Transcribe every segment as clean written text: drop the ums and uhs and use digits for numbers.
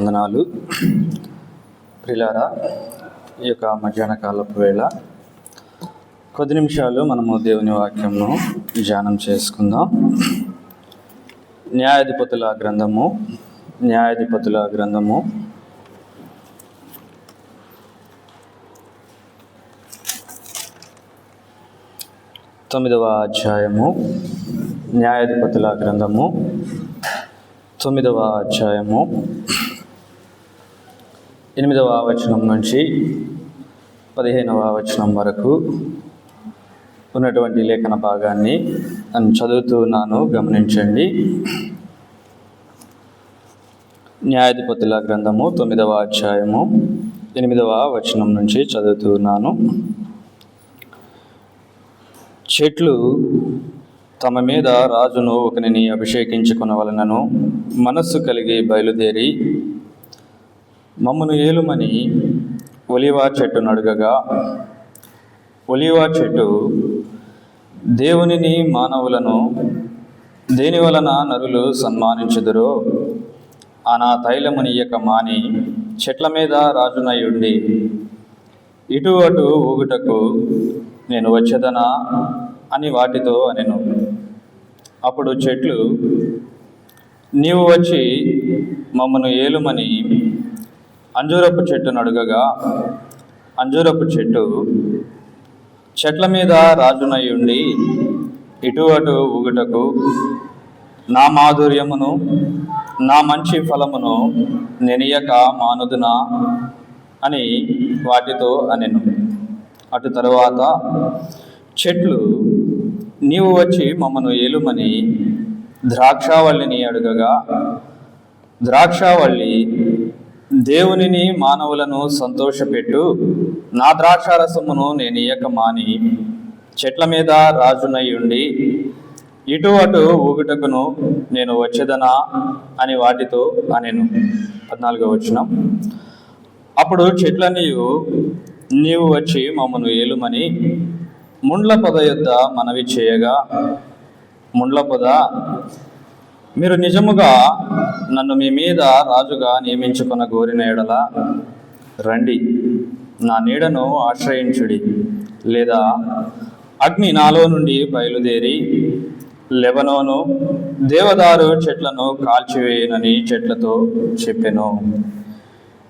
వందనాలు. ప్రియులారా, ఈ యొక్క మధ్యాహ్న కాలపు వేళ కొద్ది నిమిషాలు మనము దేవుని వాక్యంను ధ్యానం చేసుకుందాం. న్యాయాధిపతుల గ్రంథము 9వ అధ్యాయము. న్యాయాధిపతుల గ్రంథము 9వ అధ్యాయము 8వ వచనం నుంచి 15వ వచనం వరకు ఉన్నటువంటి లేఖన భాగాన్ని నేను చదువుతున్నాను, గమనించండి. న్యాయాధిపతుల గ్రంథము 9వ అధ్యాయము 8వ వచనం నుంచి చదువుతున్నాను. చెట్లు తమ మీద రాజును ఒకనిని అభిషేకించుకొనవలెనను మనస్సు కలిగి బయలుదేరి మమ్మను ఏలుమని ఒలీవ చెట్టును అడుగగా, ఒలీవ చెట్టు దేవునిని మానవులను దేని వలన నరులు సన్మానించుదురో ఆనా తైలమునియక మాని చెట్ల మీద రాజునై ఉండి ఇటు అటు ఊగుటకు నేను వచ్చేదనా అని వాటితో అనెను. అప్పుడు చెట్లు, నీవు వచ్చి మమ్మను ఏలుమని అంజూరపు చెట్టును అడుగగా, అంజూరపు చెట్టు చెట్ల మీద రాజునై ఉండి ఇటు అటు ఊగుటకు నా మాధుర్యమును నా మంచి ఫలమును నెనియక మానుదునా అని వాటితో అనెను. అటు తరువాత చెట్లు, నీవు వచ్చి మమ్మను ఏలుమని ద్రాక్షావల్లిని అడుగగా, ద్రాక్షావల్లి దేవునిని మానవులను సంతోషపెట్టు నా ద్రాక్షారసమును నేను ఇయ్యక మాని చెట్ల మీద రాజునై ఉండి ఇటు అటు ఊగుటకును నేను వచ్చేదనా అని వాటితో అనెను. 14వ వచనం. అప్పుడు చెట్లనియు నీవు వచ్చి మమ్మను ఏలుమని ముండ్ల పొద యొద్ద మనవి చేయగా, ముండ్ల పొద, మీరు నిజముగా నన్ను మీ మీద రాజుగా నియమించుకొన గోరిన ఎడల రండి, నా నీడను ఆశ్రయించుడి, లేదా అగ్ని నాలో నుండి బయలుదేరి లెబనోను దేవదారు చెట్లను కాల్చివేయనని చెట్లతో చెప్పెను.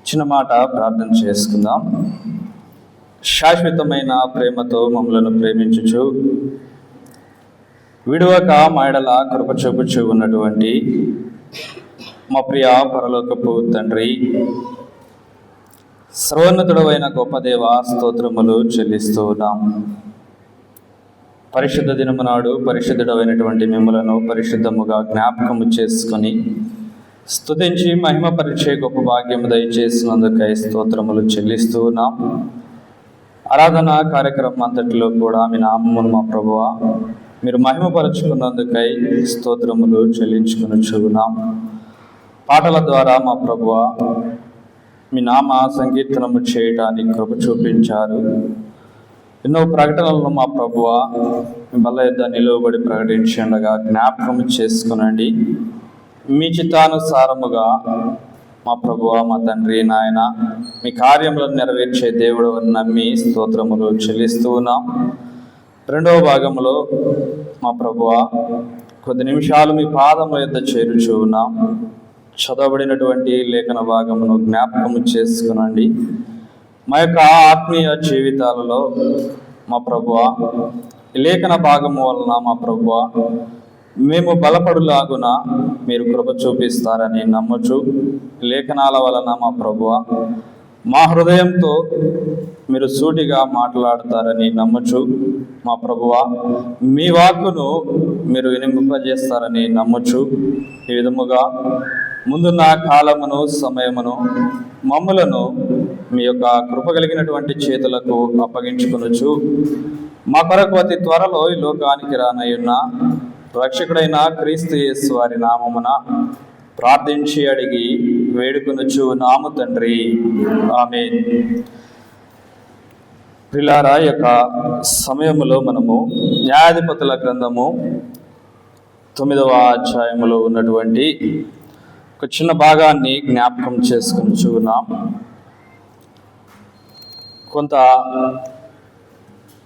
చిన్న మాట ప్రార్థన చేసుకుందాం. శాశ్వతమైన ప్రేమతో మమ్మలను ప్రేమించుచు విడువక మాయడల కృప చూపుచు ఉన్నటువంటి మా ప్రియ పరలోకపు తండ్రి, సర్వోన్నతుడైన గొప్ప దేవ, స్తోత్రములు చెల్లిస్తూ ఉన్నాం. పరిశుద్ధ దినము నాడు పరిశుద్ధుడైనటువంటి మిమ్మలను పరిశుద్ధముగా జ్ఞాపకము చేసుకొని స్తుతించి మహిమపరిచే గొప్ప భాగ్యము దయచేసినందుకై స్తోత్రములు చెల్లిస్తూ ఉన్నాం. ఆరాధన కార్యక్రమం అంతటిలో కూడా మీ నామమును మా ప్రభువా మీరు మహిమపరుచుకున్నందుకై స్తోత్రములు చెల్లించుకొనుచున్నాం. పాటల ద్వారా మా ప్రభువా మీ నామ సంకీర్తనము చేయటానికి కృప చూపించారు. ఎన్నో ప్రకటనలను మా ప్రభువా మీ బల్ల యొద్ద నిలువబడి ప్రకటించండగా జ్ఞాపకం చేసుకునండి. మీ చిత్తానుసారముగా మా ప్రభువా, మా తండ్రి, నాయన, మీ కార్యములను నెరవేర్చే దేవుడు అని నమ్మి స్తోత్రములు చెల్లిస్తూ ఉన్నాం. 2వ భాగంలో మా ప్రభువా కొద్ది నిమిషాలు మీ పాదముల యొద్ద చేరుచూ ఉన్నాం. చదవబడినటువంటి లేఖన భాగమును జ్ఞాపకము చేసుకునండి. మా యొక్క ఆత్మీయ జీవితాలలో మా ప్రభువా ఈ లేఖన భాగము వలన మా ప్రభువా మేము బలపడులాగున మీరు కృప చూపిస్తారని నమ్మచ్చు. లేఖనాల వలన మా ప్రభువా మా హృదయంతో మీరు సూటిగా మాట్లాడతారని నమ్మచ్చు. మా ప్రభువా మీ వాక్కును మీరు వినింపజేస్తారని నమ్మచ్చు. ఈ విధముగా ముందున్న కాలమును సమయమును మమ్ములను మీ యొక్క కృప కలిగినటువంటి చేతులకు అప్పగించుకొనొచ్చు. మా కొరకు అతి త్వరలో ఈ లోకానికి రానయ్యున్న రక్షకుడైన క్రీస్తు యేసు వారి నామమున ప్రార్థించి అడిగి వేడుకొనుచు నాము తండ్రి, ఆమేన్. ప్రియులారా, యొక్క సమయములో మనము న్యాయాధిపతుల గ్రంథము 9వ అధ్యాయములో ఉన్నటువంటి ఒక చిన్న భాగాన్ని జ్ఞాపకం చేసుకుని చూన్నాం. కొంత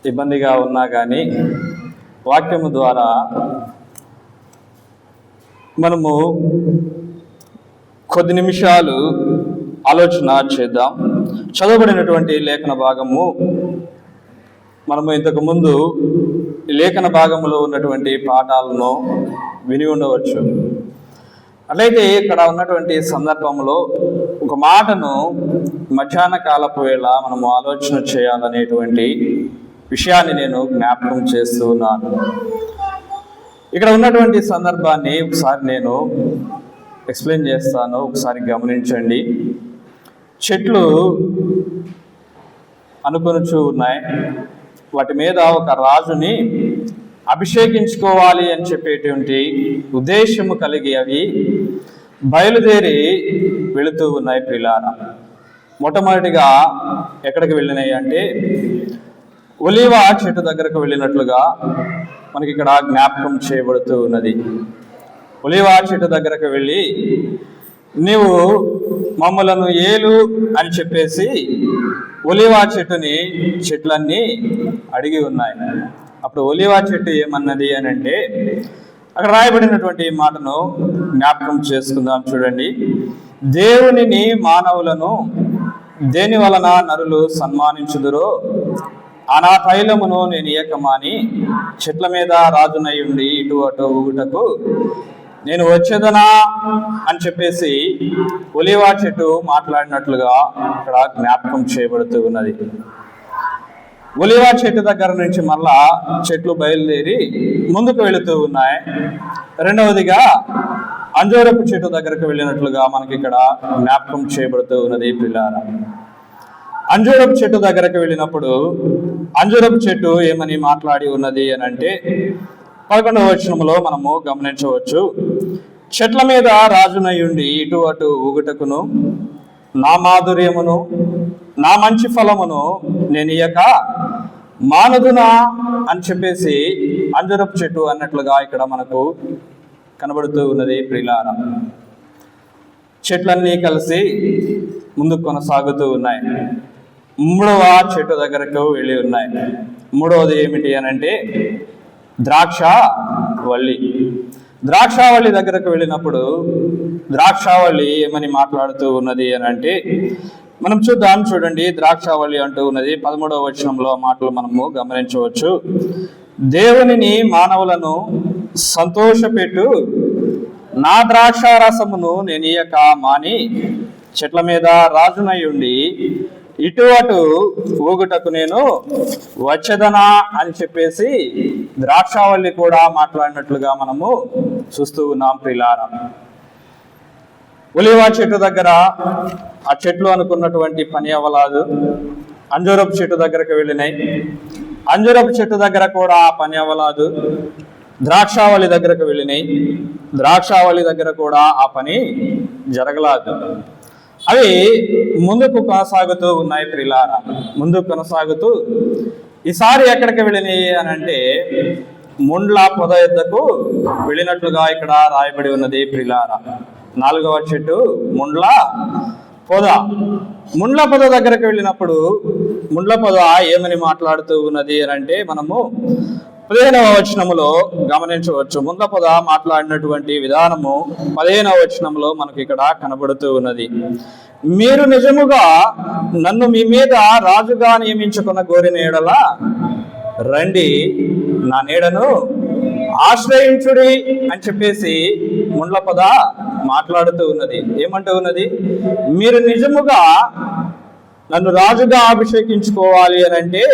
ఇబ్బందిగా ఉన్నా కానీ వాక్యము ద్వారా మనము కొద్ది నిమిషాలు ఆలోచన చేద్దాం. చదవబడినటువంటి లేఖన భాగము మనము ఇంతకుముందు లేఖన భాగంలో ఉన్నటువంటి పాఠాలను విని ఉండవచ్చు. అట్లయితే ఇక్కడ ఉన్నటువంటి సందర్భంలో ఒక మాటను మధ్యాహ్న కాలపు వేళ మనము ఆలోచన చేయాలనేటువంటి విషయాన్ని నేను జ్ఞాపకం చేస్తూ ఉన్నాను. ఇక్కడ ఉన్నటువంటి సందర్భాన్ని ఒకసారి నేను ఎక్స్ప్లెయిన్ చేస్తాను, ఒకసారి గమనించండి. చెట్లు అనుకొనుచూ ఉన్నాయి. వాటి మీద ఒక రాజుని అభిషేకించుకోవాలి అని చెప్పేటువంటి ఉద్దేశము కలిగి అవి బయలుదేరి వెళుతూ ఉన్నాయి. ప్రియులారా, మొట్టమొదటిగా ఎక్కడికి వెళ్ళినాయి అంటే ఒలీవ చెట్టు దగ్గరకు వెళ్ళినట్లుగా మనకి ఇక్కడ జ్ఞాపకం చేయబడుతూ ఉన్నది. ఒలీవ చెట్టు దగ్గరకు వెళ్ళి నీవు మమ్మలను ఏలు అని చెప్పేసి ఒలీవ చెట్లన్నీ అడిగి ఉన్నాయి. అప్పుడు ఒలీవ చెట్టు ఏమన్నది అని అంటే అక్కడ రాయబడినటువంటి మాటను జ్ఞాపకం చేసుకుందాం. చూడండి, దేవునిని మానవులను దేని వలన నరులు సన్మానించుదురో ఆనా తైలమును నేను ఏకమాని చెట్ల మీద రాజునై ఉండి ఇటు అటు ఊగుటకు నేను వచ్చేదనా అని చెప్పేసి ఒలీవ చెట్టు మాట్లాడినట్లుగా ఇక్కడ జ్ఞాపకం చేయబడుతూ ఉన్నది. ఒలీవ చెట్టు దగ్గర నుంచి మళ్ళా చెట్లు బయలుదేరి ముందుకు వెళుతూ ఉన్నాయి. రెండవదిగా అంజూరపు చెట్టు దగ్గరకు వెళ్ళినట్లుగా మనకి ఇక్కడ జ్ఞాపకం చేయబడుతూ ఉన్నది. పిల్లారా, అంజూరపు చెట్టు దగ్గరకు వెళ్ళినప్పుడు అంజూరపు చెట్టు ఏమని మాట్లాడి ఉన్నది అని అంటే 11వ వచనంలో మనము గమనించవచ్చు. చెట్ల మీద రాజునయుండి ఇటు అటు ఊగుటకును నా మాధుర్యమును నా మంచి ఫలమును నేను ఇయ్యక మానదునా అని చెప్పేసి అంజూరపు చెట్టు అన్నట్లుగా ఇక్కడ మనకు కనబడుతూ ఉన్నది. ప్రియులారా, చెట్లన్నీ కలిసి ముందుకు కొనసాగుతూ ఉన్నాయి. 3వ చెట్టు దగ్గరకు వెళ్ళి ఉన్నాయి. 3వది ఏమిటి అని అంటే ద్రాక్షావల్లి. ద్రాక్షావల్లి దగ్గరకు వెళ్ళినప్పుడు ద్రాక్షావల్లి ఏమని మాట్లాడుతూ ఉన్నది అని అంటే మనం చూద్దాం. చూడండి, ద్రాక్షావల్లి అంటూ ఉన్నది 13వ వచనంలో మాటలు మనము గమనించవచ్చు. దేవునిని మానవులను సంతోషపెట్టు నా ద్రాక్షారసమును నేను ఇయ్యక మాని చెట్ల మీద రాజునై ఉండి ఇటు అటు ఊగుటకు నేను వచ్చేదనా అని చెప్పేసి ద్రాక్షావల్లి కూడా మాట్లాడినట్లుగా మనము చూస్తూ ఉన్నాం. ప్రియులారా, ఒలీవ చెట్టు దగ్గర ఆ చెట్లు అనుకున్నటువంటి పని అవ్వలేదు. అంజూరపు చెట్టు దగ్గరకు వెళ్ళినాయి. అంజూరపు చెట్టు దగ్గర కూడా ఆ పని అవ్వలేదు. ద్రాక్షావళి దగ్గరకు వెళ్ళినాయి. ద్రాక్షావళి దగ్గర కూడా ఆ పని జరగలేదు. అవి ముందుకు కొనసాగుతూ ఉన్నాయి. ప్రియులారా, ముందుకు కొనసాగుతూ ఈసారి ఎక్కడికి వెళ్ళినాయి అని అంటే ముండ్ల పొద యొద్దకు వెళ్ళినట్లుగా ఇక్కడ రాయబడి ఉన్నది. ప్రియులారా, 4వ చెట్టు ముండ్ల పొద. ముండ్ల పొద దగ్గరకు వెళ్ళినప్పుడు ముండ్ల పొద ఏమని మాట్లాడుతూ ఉన్నది అని అంటే మనము 15వ వచనములో గమనించవచ్చు. ముండ్ల పొద మాట్లాడినటువంటి విధానము 15వ వచనంలో మనకి ఇక్కడ కనబడుతూ ఉన్నది. మీరు నిజముగా నన్ను మీ మీద రాజుగా నియమించుకున్న కోరిన ఎడల రండి నా నీడను ఆశ్రయించుడి అని చెప్పేసి ముండ్ల పొద మాట్లాడుతూ ఉన్నది. ఏమంటూ ఉన్నది? మీరు నిజముగా నన్ను రాజుగా అభిషేకించుకోవాలి అని అంటే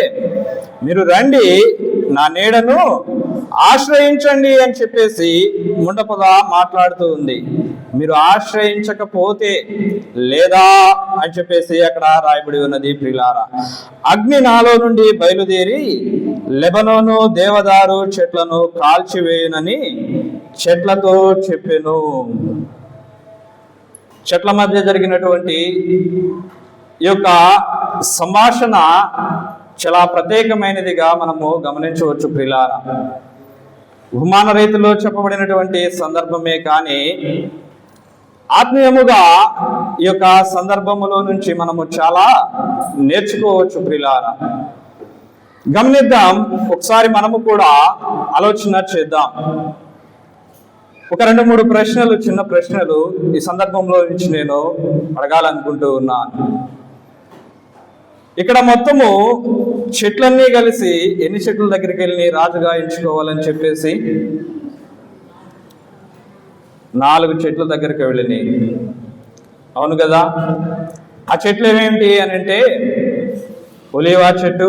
మీరు రండి నా నీడను ఆశ్రయించండి అని చెప్పేసి ముండ్ల పొద మాట్లాడుతూ ఉంది. మీరు ఆశ్రయించకపోతే లేదా అని చెప్పేసి అక్కడ రాయబడి ఉన్నది. ప్రియులారా, అగ్ని నాలో నుండి బయలుదేరి లెబనోను దేవదారు చెట్లను కాల్చివేయునని చెట్లతో చెప్పెను. చెట్ల మధ్య జరిగినటువంటి ఈ యొక్క సంభాషణ చాలా ప్రత్యేకమైనదిగా మనము గమనించవచ్చు. ప్రియులారా, ఉపమాన రీతిలో చెప్పబడినటువంటి సందర్భమే కానీ ఆత్మీయముగా ఈ యొక్క సందర్భములో నుంచి మనము చాలా నేర్చుకోవచ్చు ప్రియులారా. గమనిద్దాం, ఒకసారి మనము కూడా ఆలోచన చేద్దాం. ఒక 2-3 ప్రశ్నలు, చిన్న ప్రశ్నలు ఈ సందర్భంలో నుంచి నేను అడగాలనుకుంటూ ఉన్నాను. ఇక్కడ మొత్తము చెట్లన్నీ కలిసి ఎన్ని చెట్ల దగ్గరికి వెళ్ళి రాజుగా ఎంచుకోవాలని చెప్పేసి 4 చెట్ల దగ్గరికి వెళ్ళినాయి. అవును కదా? ఆ చెట్లు ఏమేమిటి అని అంటే ఒలీవ చెట్టు,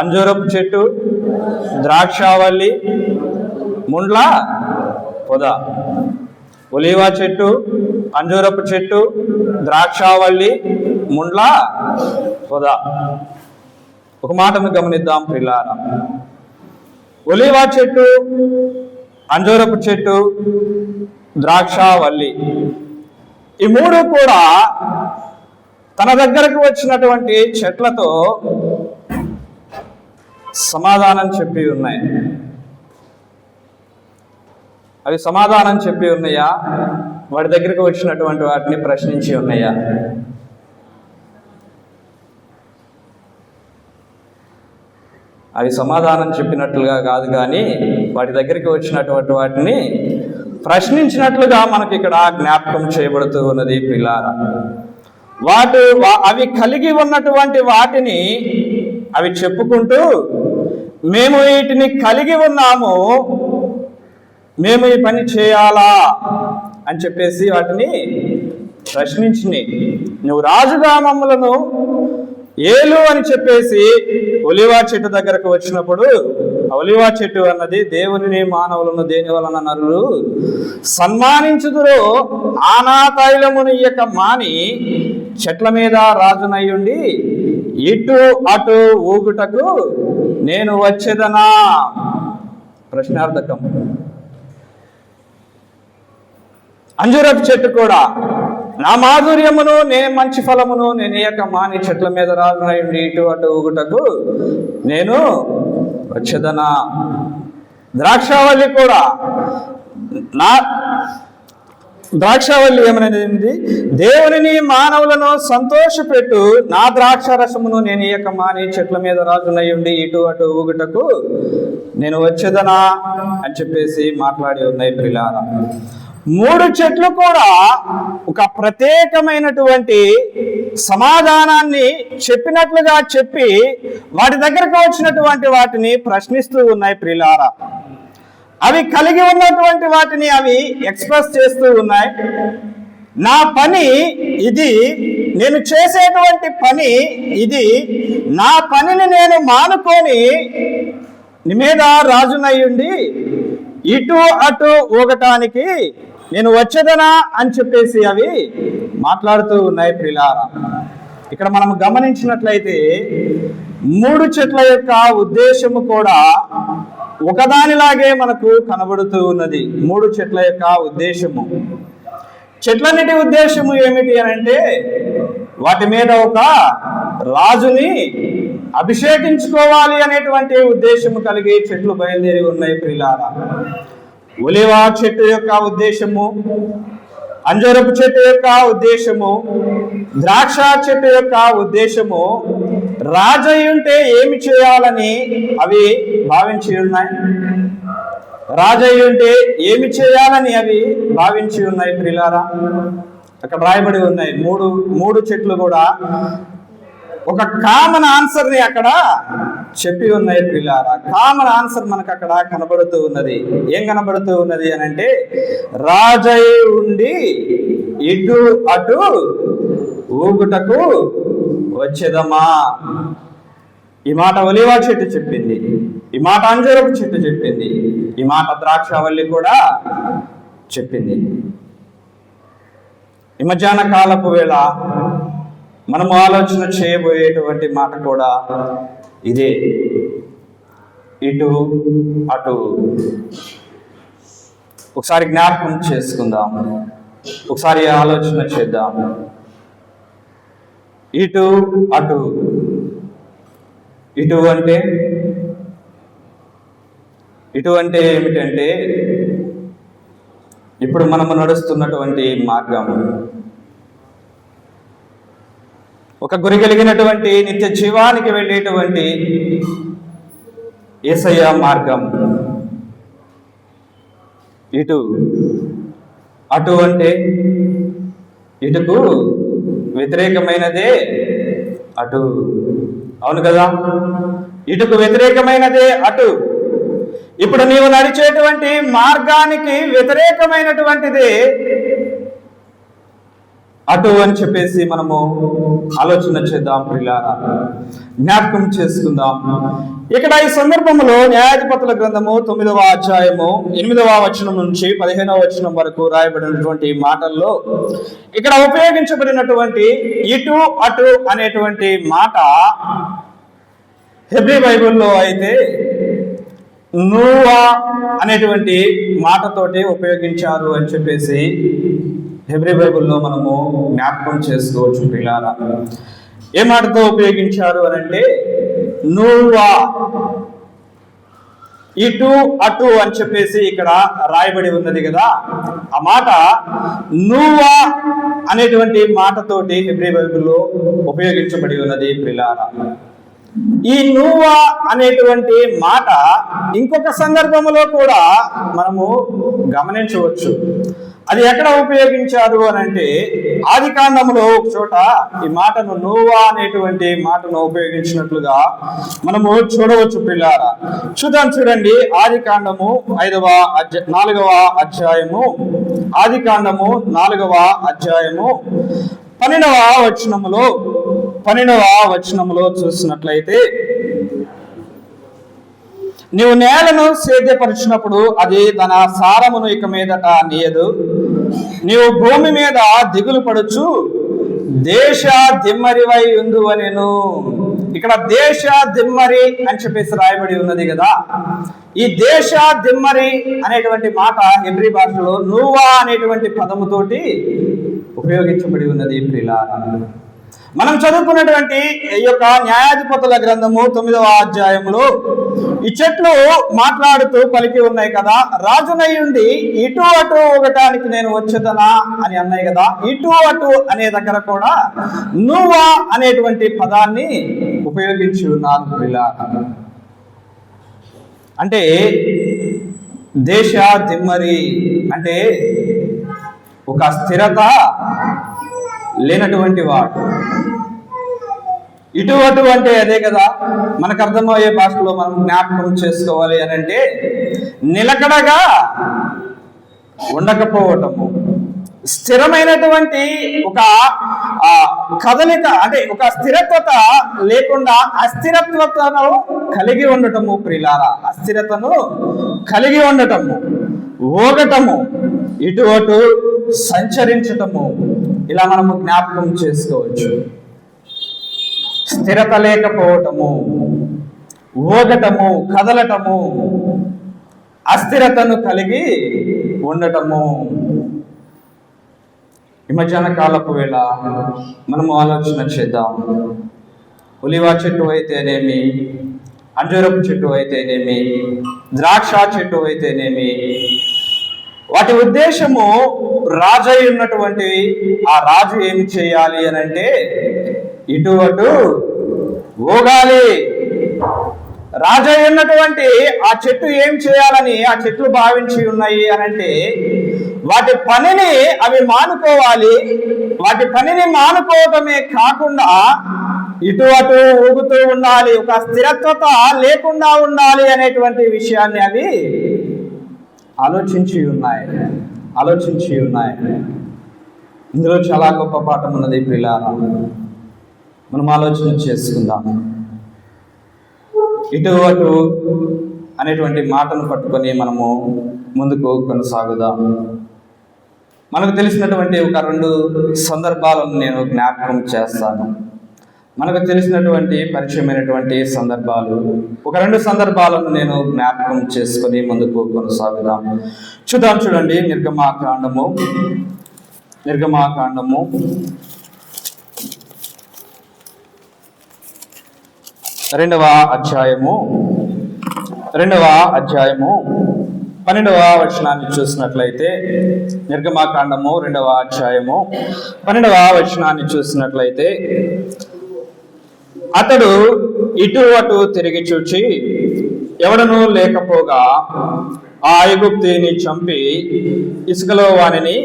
అంజూరపు చెట్టు, ద్రాక్షావల్లి, ముండ్ల పొద. ఒలీవ చెట్టు, అంజూరపు చెట్టు, ద్రాక్షావల్లి, ముండ్ల పొద. ఒక మాటను గమనిద్దాం ప్రియులారా. ఒలీవ చెట్టు, అంజూరపు చెట్టు, ద్రాక్షావల్లి, ఈ 3 కూడా తన దగ్గరకు వచ్చినటువంటి చెట్లతో సమాధానం చెప్పి ఉన్నాయి. అవి సమాధానం చెప్పి ఉన్నాయా? వాడి దగ్గరకు వచ్చినటువంటి వాటిని ప్రశ్నించి ఉన్నాయా? అవి సమాధానం చెప్పినట్లుగా కాదు, కానీ వాటి దగ్గరికి వచ్చినటువంటి వాటిని ప్రశ్నించినట్లుగా మనకి ఇక్కడ జ్ఞాపకం చేయబడుతూ ఉన్నది ప్రియులారా. అవి కలిగి ఉన్నటువంటి వాటిని అవి చెప్పుకుంటూ, మేము వీటిని కలిగి ఉన్నాము, మేము ఈ పని చేయాలా అని చెప్పేసి వాటిని ప్రశ్నించినాయి. నువ్వు రాజుగా మమ్మలను ఏలు అని చెప్పేసి ఒలీవ చెట్టు దగ్గరకు వచ్చినప్పుడు, ఒలీవ చెట్టు అన్నది దేవుని మానవులను దేని వలన నరులు సన్మానించుదురో ఆనా తైలమును ఇయ్యక మాని చెట్ల మీద రాజునయ్యుండి ఇటు అటు ఊగుటకు నేను వచ్చేదనా? ప్రశ్నార్థకం. అంజూరపు చెట్టు కూడా నా మాధుర్యమును నేను మంచి ఫలమును నేను ఇయ్యక మాని చెట్ల మీద రాజునయ్యుండి ఇటు అటు ఊగుటకు నేను వచ్చేదనా? ద్రాక్షావల్లి కూడా ద్రాక్షావల్లి ఏమనేది, దేవునిని మానవులను సంతోషపెట్టు నా ద్రాక్ష రసమును నేను ఇయ్యక మాని చెట్ల మీద రాజునయ్యుండి ఇటు అటు ఊగుటకు నేను వచ్చేదనా అని చెప్పేసి మాట్లాడి ఉన్నాయి ప్రియులారా. 3 చెట్లు కూడా ఒక ప్రత్యేకమైనటువంటి సమాధానాన్ని చెప్పినట్లుగా చెప్పి వాటి దగ్గరకు వచ్చినటువంటి వాటిని ప్రశ్నిస్తూ ఉన్నాయి ప్రియులారా. అవి కలిగి ఉన్నటువంటి వాటిని అవి ఎక్స్ప్రెస్ చేస్తూ ఉన్నాయి. నా పని ఇది, నేను చేసేటువంటి పని ఇది, నా పనిని నేను మానుకొని నీ మీద రాజునయ్యుండి ఇటు అటు ఊగటానికి నేను వచ్చేదనా అని చెప్పేసి అవి మాట్లాడుతూ ఉన్నాయి ప్రియులారా. ఇక్కడ మనం గమనించినట్లయితే 3 చెట్ల యొక్క ఉద్దేశము కూడా ఒకదానిలాగే మనకు కనబడుతూ ఉన్నది. 3 చెట్ల యొక్క ఉద్దేశము, చెట్లన్నిటి ఉద్దేశము ఏమిటి అని అంటే వాటి మీద ఒక రాజుని అభిషేకించుకోవాలి అనేటువంటి ఉద్దేశము కలిగి చెట్లు బయలుదేరి ఉన్నాయి ప్రియులారా. ఒలీవ చెట్టు యొక్క ఉద్దేశము, అంజూరపు చెట్టు యొక్క ఉద్దేశము, ద్రాక్ష చెట్టు యొక్క ఉద్దేశము రాజయ్యుంటే ఏమి చేయాలని అవి భావించి ఉన్నాయి. రాజయ్యుంటే ఏమి చేయాలని అవి భావించి ఉన్నాయి ప్రియులారా. అక్కడ రాయబడి ఉన్నాయి 3 చెట్లు కూడా ఒక కామన్ ఆన్సర్ని అక్కడ చెప్పి ఉన్నాయి ప్రియులారా. కామన్ ఆన్సర్ మనకు అక్కడ కనబడుతూ ఉన్నది. ఏం కనబడుతూ ఉన్నది అని అంటే రాజయ్య ఉండి ఇటు అటు ఊగుటకు వచ్చేదమ్మా. ఈ మాట ఒలీవ చెట్టు చెప్పింది, ఈ మాట అంజూరపు చెట్టు చెప్పింది, ఈ మాట ద్రాక్షావల్లి కూడా చెప్పింది. ఈ మధ్యాహ్న కాలపు వేళ మనము ఆలోచన చేయబోయేటువంటి మాట కూడా ఇదే, ఇటు అటు. ఒకసారి జ్ఞాపకం చేసుకుందాం, ఒకసారి ఆలోచన చేద్దాం. ఇటు అటు, ఇటు అంటే ఏమిటంటే ఇప్పుడు మనము నడుస్తున్నటువంటి మార్గం ఒక గురి కలిగినటువంటి నిత్య జీవానికి వెళ్ళేటువంటి యేసయ్య మార్గం. ఇటు అటు అంటే ఇటుకు వ్యతిరేకమైనదే అటు, అవును కదా? ఇటుకు వ్యతిరేకమైనదే అటు. ఇప్పుడు నీవు నడిచేటువంటి మార్గానికి వ్యతిరేకమైనటువంటిదే అటు అని చెప్పేసి మనము ఆలోచన చేద్దాం ప్రియులారా, జ్ఞాపకం చేసుకుందాం. ఇక్కడ ఈ సందర్భంలో న్యాయాధిపతుల గ్రంథము 9వ అధ్యాయము 8వ వచనం నుంచి 15వ వచనం వరకు రాయబడినటువంటి మాటల్లో ఇక్కడ ఉపయోగించబడినటువంటి ఇటు అటు అనేటువంటి మాట హెబ్రీ బైబిల్లో అయితే నువ్వా అనేటువంటి మాటతోటి ఉపయోగించారు అని చెప్పేసి హెబ్రీ బైబిల్లో మనము జ్ఞాపకం చేసుకోవచ్చు ప్రియులారా. ఏ మాటతో ఉపయోగించారు అని అంటే నువ్వా, ఇటు అటు అని చెప్పేసి ఇక్కడ రాయబడి ఉన్నది కదా. ఆ మాట నువ్వా అనేటువంటి మాటతోటి హెబ్రీ బైబిల్లో ఉపయోగించబడి ఉన్నది ప్రియులారా. ఈ నువ్వా అనేటువంటి మాట ఇంకొక సందర్భంలో కూడా మనము గమనించవచ్చు. అది ఎక్కడ ఉపయోగించారు అని అంటే ఆది కాండములో ఒక చోట ఈ మాటను నువ్వా అనేటువంటి మాటను ఉపయోగించినట్లుగా మనము చూడవచ్చు పిల్లారా. చూడండి ఆది కాండము 4వ అధ్యాయము, ఆది కాండము 4వ అధ్యాయము 12వ వచనములో చూసినట్లయితే, నీవు నేలను సేద్యపరిచినప్పుడు అది తన సారమును ఇక మీదట నీయదు, నీవు భూమి మీద దిగులు పడుచు దేశ దిమ్మరివై ఉండు అనెను. ఇక్కడ దేశ దిమ్మరి అని చెప్పేసి రాయబడి ఉన్నది కదా. ఈ దేశ దిమ్మరి అనేటువంటి మాట హెబ్రీ భాషలో నువ్వా అనేటువంటి పదముతోటి ఉపయోగించబడి ఉన్నది ప్రియులారా. మనం చదువుకున్నటువంటి ఈ యొక్క న్యాయాధిపతుల గ్రంథము 9వ అధ్యాయంలో ఈ చెట్లు మాట్లాడుతూ పలికి ఉన్నాయి కదా. రాజునయ్యుండి ఇటు అటు ఒకటానికి నేను వచ్చేదనా అని అన్నాయి కదా. ఇటు అటు అనే దగ్గర కూడా నువ్వా అనేటువంటి పదాన్ని ఉపయోగించి ఉన్నారు ప్రియులారా. అంటే దేశ దిమ్మరి అంటే ఒక స్థిరత లేనటువంటి వాడు. ఇటు అటు అంటే అదే కదా, మనకు అర్థమయ్యే భాషలో మనం జ్ఞాపకం చేసుకోవాలి అని అంటే నిలకడగా ఉండకపోవటము, స్థిరమైనటువంటి ఒక కదలిక అంటే ఒక స్థిరత్వత లేకుండా అస్థిరత్వతను కలిగి ఉండటము ప్రియులారా. అస్థిరతను కలిగి ఉండటము, ఊగటము, ఇటు అటు సంచరించటము, ఇలా మనము జ్ఞాపకం చేసుకోవచ్చు. స్థిరత లేకపోవటము, ఊగటము, కదలటము, అస్థిరతను కలిగి ఉండటము. ఈ మధ్యాహ్న కాలపు వేళ మనము ఆలోచన చేద్దాం. ఒలివ చెట్టు అయితేనేమి, అంజూరపు చెట్టు అయితేనేమి, ద్రాక్ష చెట్టు అయితేనేమి, వాటి ఉద్దేశము రాజు అయి ఉన్నటువంటి ఆ రాజు ఏమి చేయాలి అని అంటే ఇటు అటు ఊగాలి. రాజు అయి ఉన్నటువంటి ఆ చెట్టు ఏం చేయాలని ఆ చెట్లు భావించి ఉన్నాయి అని అంటే వాటి పనిని అవి మానుకోవాలి. వాటి పనిని మానుకోవటమే కాకుండా ఇటు అటు ఊగుతూ ఉండాలి, ఒక స్థిరత్వత లేకుండా ఉండాలి అనేటువంటి విషయాన్ని అవి ఆలోచించి ఉన్నాయి. ఇందులో చాలా గొప్ప పాఠం ఉన్నది ప్రియులారా. మనం ఆలోచన చేసుకుందాం. ఇటు అటు అనేటువంటి మాటను పట్టుకొని మనము ముందుకు కొనసాగుదాం. మనకు తెలిసినటువంటి ఒక 2 సందర్భాలను నేను జ్ఞాపకం చేస్తాను. మనకు తెలిసినటువంటి పరిచయమైనటువంటి సందర్భాలు ఒక 2 సందర్భాలను నేను జ్ఞాపకం చేసుకొని ముందుకు కొనసాగుదాం. చూడండి నిర్గమాకాండము 2వ అధ్యాయము 12వ వచనాన్ని చూసినట్లయితే, నిర్గమాకాండము 2వ అధ్యాయము 12వ వచనాన్ని చూసినట్లయితే, అతడు ఇటు అటు తిరిగి చూచి ఎవడనూ లేకపోగా ఆ ఐగుప్తీని చంపి ఇసుకలో వానిని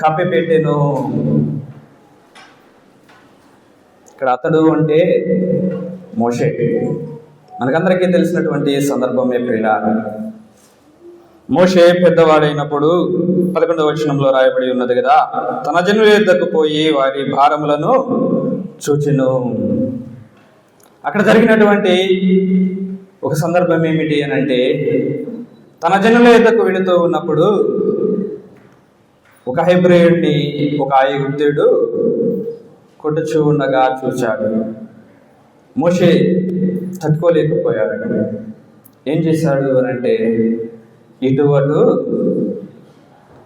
కప్పిపెట్టెను. ఇక్కడ అతడు అంటే మోషే. మనకందరికీ తెలిసినటువంటి సందర్భమే ప్రియులారా. మోషే పెద్దవాడైనప్పుడు 11వ వచనంలో రాయబడి ఉన్నది కదా, తన జనుల యొద్దకు పోయి వారి భారములను చూచెను. అక్కడ జరిగినటువంటి ఒక సందర్భం ఏమిటి అని అంటే, తన జనుల యొద్దకు వెళుతూ ఉన్నప్పుడు ఒక హెబ్రేయుడిని ఒక ఐగుప్తీయుడు కొట్టుచూ ఉండగా చూశాడు. మోషే తట్టుకోలేకపోయాడు. ఏం చేశాడు అని అంటే, ఇటు అటు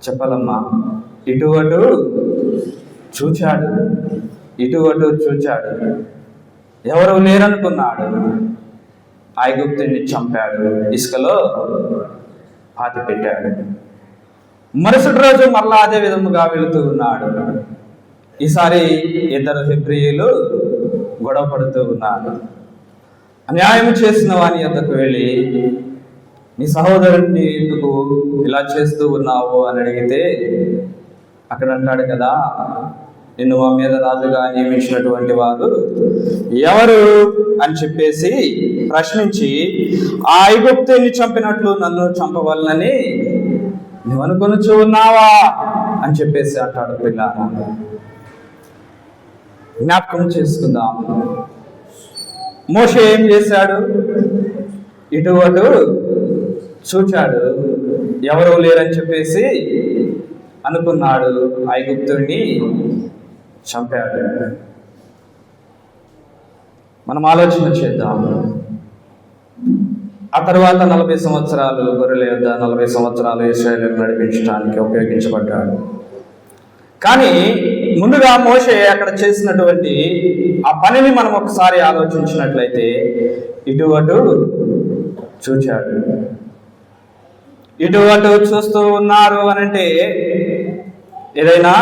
చెప్పాలమ్మా, ఇటు అటు చూచాడు. ఇటు అటు చూచాడు. ఎవరు లేరనుకున్నాడు. ఐగుప్తుని చంపాడు, ఇసుకలో పాతి పెట్టాడు. మరుసటి రోజు మరలా అదే విధముగా వెళుతూ ఉన్నాడు. ఈసారి ఇద్దరు హెబ్రీయులు గొడవ పడుతూ ఉన్నారు. అన్యాయం చేసిన వాని యొద్దకు వెళ్ళి, నీ సహోదరుడిని ఎందుకు ఇలా చేస్తూ ఉన్నావు అని అడిగితే, అక్కడ అంటాడు కదా, నిన్ను మా మీద రాజుగా నియమించినటువంటి వారు ఎవరు అని చెప్పేసి ప్రశ్నించి, ఆ ఐగుప్తుని చంపినట్లు నన్ను చంపవలనని నువ్వు అనుకొనుచూ ఉన్నావా అని చెప్పేసి అంటాడు. పిల్లారా, జ్ఞాపకం చేసుకుందాం. మోషే ఏం చేశాడు? ఇటు అటు చూచాడు. ఎవరు లేరని చెప్పేసి అనుకున్నాడు. ఐగుప్తుడిని చంపాడు. మనం ఆలోచన చేద్దాం. ఆ తర్వాత 40 సంవత్సరాలు గొర్రెల యొద్ద 40 సంవత్సరాలు ఇశ్రాయేలును నడిపించడానికి ఉపయోగించబడ్డాడు. కానీ ముందుగా మోషే అక్కడ చేసినటువంటి ఆ పనిని మనం ఒకసారి ఆలోచించినట్లయితే, ఇటు అటు చూచాడు. ఇటు అటు చూస్తూ ఉన్నారు అనంటే ఏదైనా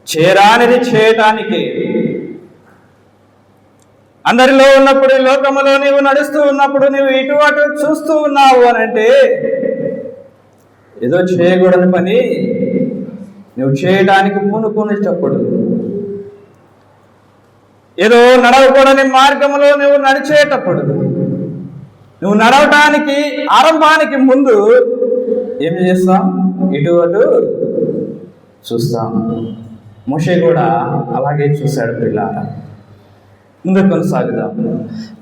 చేయరానిది చేయటానికి, అందరిలో ఉన్నప్పుడు, లోకములో నీవు నడుస్తూ ఉన్నప్పుడు నీవు ఇటు అటు చూస్తూ ఉన్నావు అనంటే ఏదో చేయకూడని పని నువ్వు చేయడానికి పూనుకునేటప్పుడు, ఏదో నడవకూడని మార్గంలో నువ్వు నడిచేటప్పుడు, నువ్వు నడవటానికి ఆరంభానికి ముందు ఏం చేస్తాం? ఇటు అటు చూస్తాం. మోషే కూడా అలాగే చూశాడు. పిల్లారా, ముందుకు కొనసాగుదాం.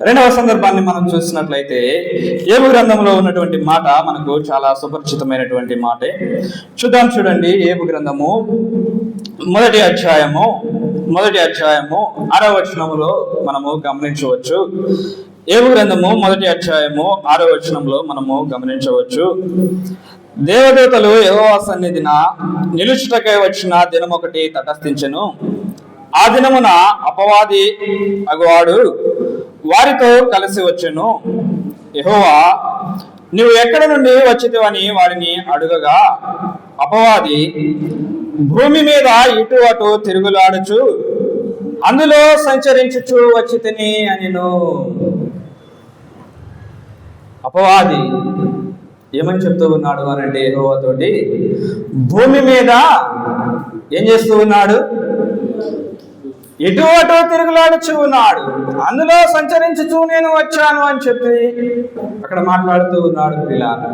2వ సందర్భాన్ని మనం చూసినట్లయితే, ఏబు గ్రంథంలో ఉన్నటువంటి మాట మనకు చాలా సుపరిచితమైనటువంటి మాటే. చూడండి. ఏబు గ్రంథము 1వ అధ్యాయము 6వ వచనములో మనము గమనించవచ్చు. ఏబు గ్రంథము 1వ అధ్యాయము 6వ వచనంలో మనము గమనించవచ్చు. దేవదూతలు యెహోవా సన్నిధిన నిలుచుటకై వచ్చిన దినమొకటి తటస్థించెను. ఆ దినమున అపవాది అగువాడు వారితో కలిసి వచ్చెను. యెహోవా, నీవు ఎక్కడి నుండి వచ్చితివని వారిని అడుగగా, అపవాది, భూమి మీద ఇటు అటు తిరుగులాడుచు అందులో సంచరించుచు వచ్చి తిని అనిను. అపవాది ఏమని చెప్తూ ఉన్నాడు అనంటే, యెహోవా తోటి, భూమి మీద ఏం చేస్తూ ఉన్నాడు? ఇటు అటు తిరుగులాడుచు ఉన్నాడు, అందులో సంచరించుచు నేను వచ్చాను అని చెప్పి అక్కడ మాట్లాడుతూ ఉన్నాడు. పిల్లారా,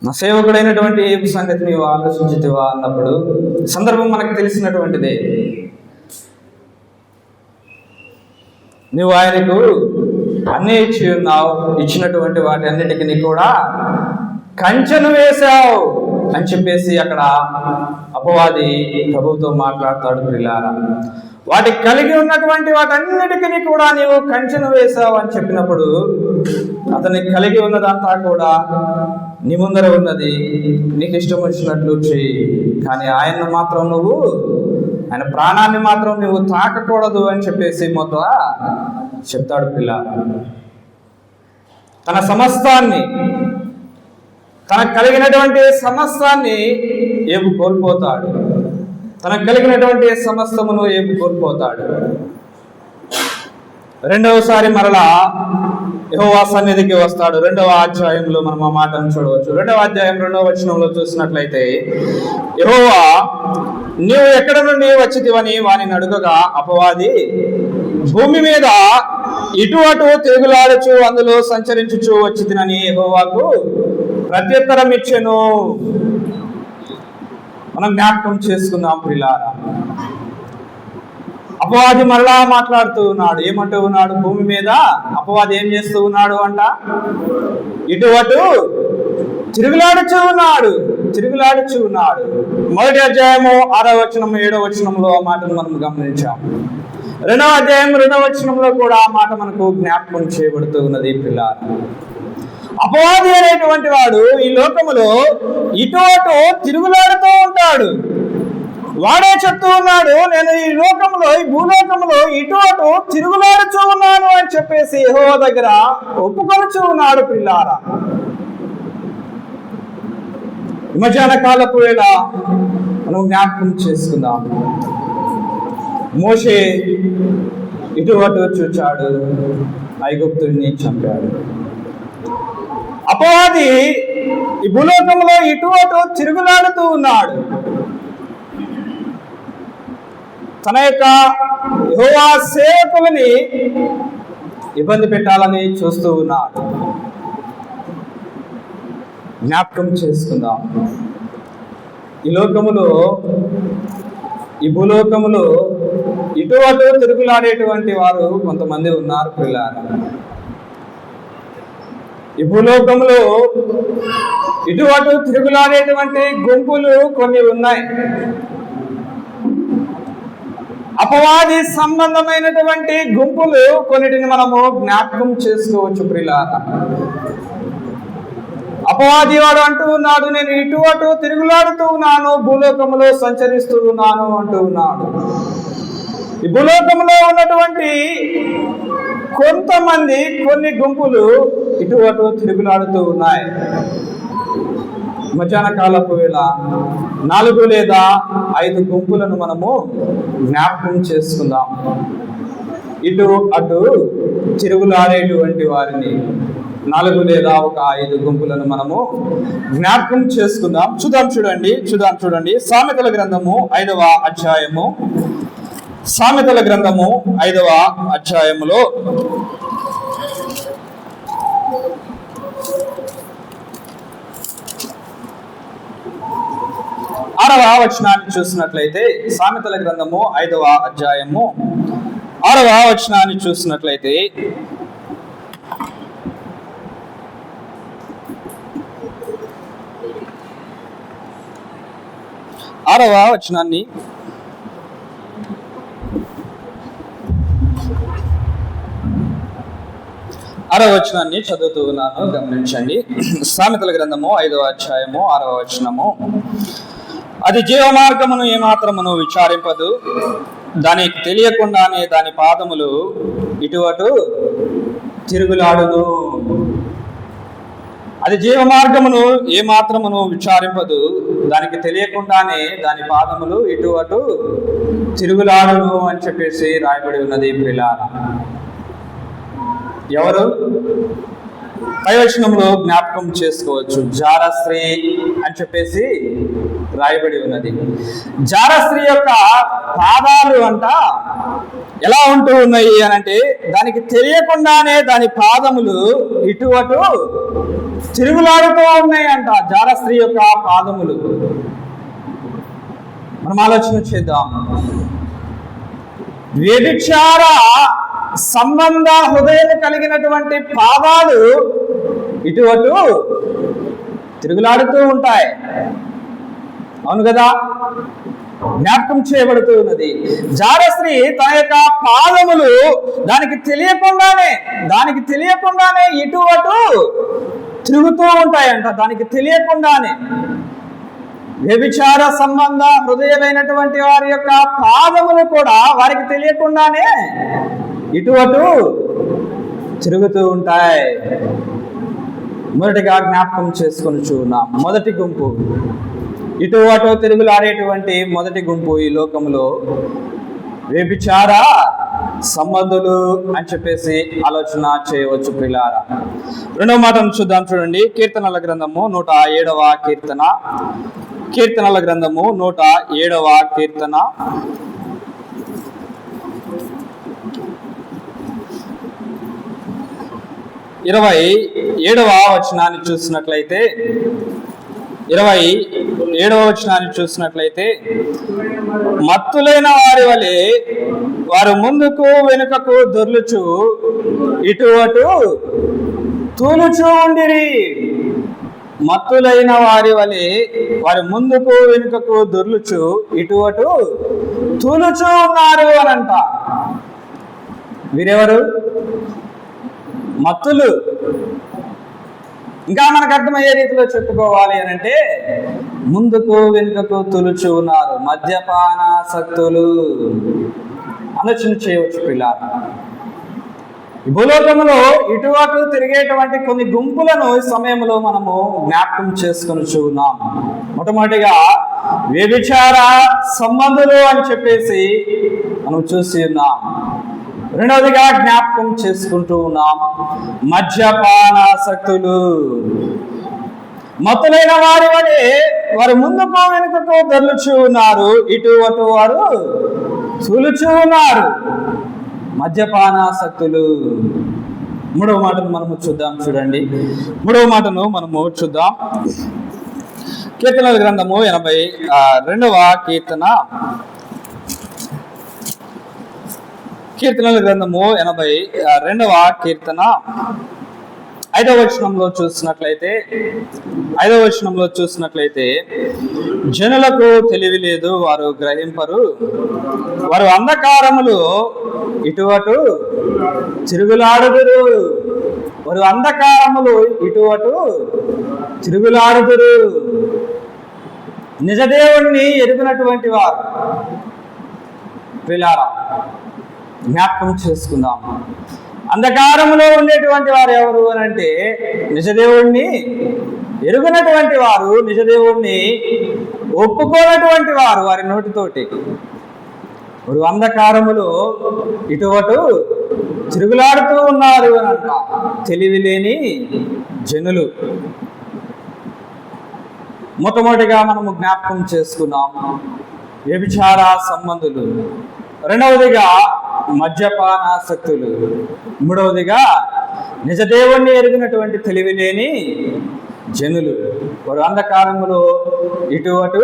నా సేవకుడైనటువంటి ఏబు సంగతి నీవు ఆలోచించితివా అన్నప్పుడు సందర్భం మనకు తెలిసినటువంటిదే. నువ్వు ఆయనకు అన్నీ ఇచ్చి ఉన్నావు. ఇచ్చినటువంటి వాటి అన్నిటికీ కూడా కంచెను వేశావు అని చెప్పేసి అక్కడ అపవాది ప్రభువుతో మాట్లాడతాడు. పిల్లారా, వాటికి కలిగి ఉన్నటువంటి వాటన్నిటికీ కూడా నీవు కంచెను వేశావు అని చెప్పినప్పుడు, అతనికి కలిగి ఉన్నదంతా కూడా నీ ముందర ఉన్నది, నీకు ఇష్టం వచ్చినట్లు చెయ్యి, కానీ ఆయన మాత్రం నువ్వు, ఆయన ప్రాణాన్ని మాత్రం నువ్వు తాకకూడదు అని చెప్పేసి మొదట చెప్తాడు. పిల్లారా, తన సమస్తాన్ని, తనకు కలిగినటువంటి సమస్తాన్ని ఏబు కోల్పోతాడు. తనకు కలిగినటువంటి సమస్తమును ఏబు కోల్పోతాడు. రెండవసారి మరలా యెహోవా సన్నిధికి వస్తాడు. 2వ అధ్యాయంలో మనం ఆ మాటను చూడవచ్చు. 2వ అధ్యాయం 2వ వచనంలో చూసినట్లయితే, యెహోవా నీవు ఎక్కడ నుండి వచ్చితివని వానిని అడుగగా, అపవాది భూమి మీద ఇటు అటు తిరుగులాడుచు అందులో సంచరించుచు వచ్చితినని యెహోవాకు ప్రత్యుత్తరం ఇచ్చెను. మనం జ్ఞాపకం చేసుకుందాం ప్రియులారా. అపవాది మరలా మాట్లాడుతూ ఉన్నాడు. ఏమంటూ ఉన్నాడు? భూమి మీద అపవాది ఏం చేస్తూ ఉన్నాడు అంట? ఇటు అటు తిరుగులాడుచూ ఉన్నాడు. 1వ అధ్యాయము 6వ వచనం 7వ వచనంలో ఆ మాటను మనం గమనించాం. 2వ అధ్యాయం 2వ వచనంలో కూడా ఆ మాట మనకు జ్ఞాపకం చేయబడుతూ ఉన్నది పిల్లారా. అపవాది అనేటువంటి వాడు ఈ లోకములో ఇటు అటు తిరుగులాడుతూ ఉంటాడు. వాడే చెప్తూ ఉన్నాడు, నేను ఈ లోకంలో, ఈ భూలోకంలో ఇటు అటు తిరుగులాడుచూ ఉన్నాను అని చెప్పేసి యెహోవా దగ్గర ఒప్పుకొనుచూ ఉన్నాడు పిల్లారా. మధ్యాహ్న కాలపు వేళ మనం జ్ఞాపకం చేసుకుందాం. మోషే ఇటు అటు చూచాడు, ఐగుప్తుడిని చంపాడు. అపవాది ఈ భూలోకంలో ఇటు అటు తిరుగులాడుతూ ఉన్నాడు. తన యొక్క యెహోవా సేవకులని ఇబ్బంది పెట్టాలని చూస్తూ ఉన్నాడు. జ్ఞాపకం చేసుకుందాం. ఈ లోకములో, ఈ భూలోకములో ఇటు అటు తిరుగులాడేటువంటి వారు కొంతమంది ఉన్నారు పిల్లారా. ఈ భూలోకంలో ఇటు అటు తిరుగులాడేటువంటి గుంపులు కొన్ని ఉన్నాయి. అపవాది సంబంధమైనటువంటి గుంపులు కొన్నిటిని మనము జ్ఞాపకం చేసుకోవచ్చు ప్రియులారా. అపవాది వాడు అంటూ ఉన్నాడు, నేను ఇటు అటు తిరుగులాడుతూ ఉన్నాను, భూలోకంలో సంచరిస్తూ ఉన్నాను అంటూ ఉన్నాడు. ఈ భూలోకంలో ఉన్నటువంటి కొంతమంది, కొన్ని గుంపులు ఇటు అటు తిరుగులాడుతూ ఉన్నాయి. మధ్యాహ్న కాలపు వేళ 4 లేదా 5 గుంపులను మనము జ్ఞాపకం చేసుకుందాం. ఇటు అటు తిరుగులాడేటువంటి వారిని 4 లేదా 5 గుంపులను మనము జ్ఞాపకం చేసుకుందాం. చూడండి. సామెతల గ్రంథము 5వ అధ్యాయము, సామెతల గ్రంథము 5వ అధ్యాయములో 6వ వచనాన్ని చూసినట్లయితే, సామెతల గ్రంథము 5వ అధ్యాయము 6వ వచనాన్ని చూసినట్లయితే, ఆరవ వచనాన్ని చదువుతూ ఉన్నాను, గమనించండి. సామెతల గ్రంథము 5వ అధ్యాయము 6వ వచనము, అది జీవమార్గమును ఏమాత్రమును విచారింపదు, దానికి తెలియకుండానే దాని పాదములు ఇటు అటు తిరుగులాడును. అది జీవమార్గమును ఏమాత్రమును విచారింపదు, దానికి తెలియకుండానే దాని పాదములు ఇటు అటు తిరుగులాడును అని చెప్పేసి రాయబడి ఉన్నది ప్రియులారా. ఎవరు? పై వచనంలో జ్ఞాపకం చేసుకోవచ్చు. జారస్త్రీ అని చెప్పేసి రాయబడి ఉన్నది. జారస్త్రీ యొక్క పాదాలు అంట ఎలా ఉంటూ ఉన్నాయి అని అంటే, దానికి తెలియకుండానే దాని పాదములు ఇటు అటు తిరుగులాడుతూ ఉన్నాయి అంట. జారస్త్రీ యొక్క పాదములు. మనం ఆలోచన చేద్దాం. వ్యభిచార సంబంధ హృదయం కలిగినటువంటి పాదాలు ఇటు అటు తిరుగులాడుతూ ఉంటాయి. అవును కదా? జ్ఞాపకం చేయబడుతూ ఉన్నది. జారస్త్రీ తన యొక్క పాదములు దానికి తెలియకుండానే ఇటు అటు తిరుగుతూ ఉంటాయంట. దానికి తెలియకుండానే వ్యభిచార సంబంధ హృదయమైనటువంటి వారి యొక్క పాదములు కూడా వారికి తెలియకుండానే ఇటు అటు తిరుగుతూ ఉంటాయి. మొదటిగా జ్ఞాపకం చేసుకొని చూన్నాం. మొదటి గుంపు, ఇటు అటు తిరుగులాడేటువంటి మొదటి గుంపు ఈ లోకంలో వ్యభిచార సంబంధులు అని చెప్పేసి ఆలోచన చేయవచ్చు ప్రియులారా. రెండవ మాటను చూద్దాం, చూడండి. కీర్తనల గ్రంథము 107వ కీర్తన. కీర్తనల గ్రంథము 107వ కీర్తన 27వ వచనాన్ని చూసినట్లయితే 27వ వచనాన్ని చూసినట్లయితే మత్తులైన వారి వలె వారు ముందుకు వెనుకకు దొర్లుచు ఇటు అటు తూలుచూ ఉండిరి. మత్తులైన వారి వలె వారి ముందుకు వెనుకకు దొర్లుచు ఇటు అటు తూలుచూ ఉన్నారు అనంట. వీరెవరు? మత్తులు. ఇంకా మనకు అర్థమయ్యే రీతిలో చెప్పుకోవాలి అని అంటే ముందుకు వెనుకకు తులుచు ఉన్నారు, మద్యపానాసక్తులు. ఆలోచన చేయవచ్చు పిల్లలు. ఈ భూలోకంలో ఇటు అటు తిరిగేటువంటి కొన్ని గుంపులను ఈ సమయంలో మనము జ్ఞాపకం చేసుకొని ఉన్నాం. మొట్టమొదటిగా వ్యభిచార సంబంధులు అని చెప్పేసి మనం చూసి ఉన్నాం. రెండవదిగా జ్ఞాపకం చేసుకుంటూ ఉన్నాం మద్యపానాసక్తులు. మత్తులైన వారి వలె వారు ముందుకు వెనుకకు దొర్లుచూ ఉన్నారు, ఇటు అటు వారు చూలుచూ ఉన్నారు, మద్యపానాసక్తులు. మూడవ మాటను మనము చూద్దాం, చూడండి. మూడవ మాటను మనము చూద్దాం. కీర్తనల గ్రంథము 82వ కీర్తన. కీర్తనల గ్రంథము 82వ కీర్తన 5వ వచనంలో చూసినట్లయితే జనులకు తెలివి లేదు, వారు గ్రహింపరు, వారు అంధకారములు ఇటు అటు తిరుగులాడుదురు. వారు అంధకారములు ఇటు అటు తిరుగులాడుదురు. నిజదేవుణ్ణి ఎరుగునటువంటి వారు పిల్లారా జ్ఞాపకం చేసుకుందాం. అంధకారంలో ఉండేటువంటి వారు ఎవరు అని అంటే నిజదేవుణ్ణి ఎరుగునటువంటి వారు, నిజదేవుణ్ణి ఒప్పుకోనటువంటి వారు. వారి నోటితోటి వారు అంధకారములో ఇటు అటు తిరుగులాడుతూ ఉన్నారు అని అంట. తెలివి లేని జనులు. మొట్టమొదటిగా మనము జ్ఞాపకం చేసుకున్నాం వ్యభిచార సంబంధులు. రెండవదిగా మద్యపానాసక్తులు. మూడవదిగా నిజదేవుణ్ణి ఎరిగినటువంటి తెలివి లేని జనులు. వారు అంధకారములో ఇటు అటు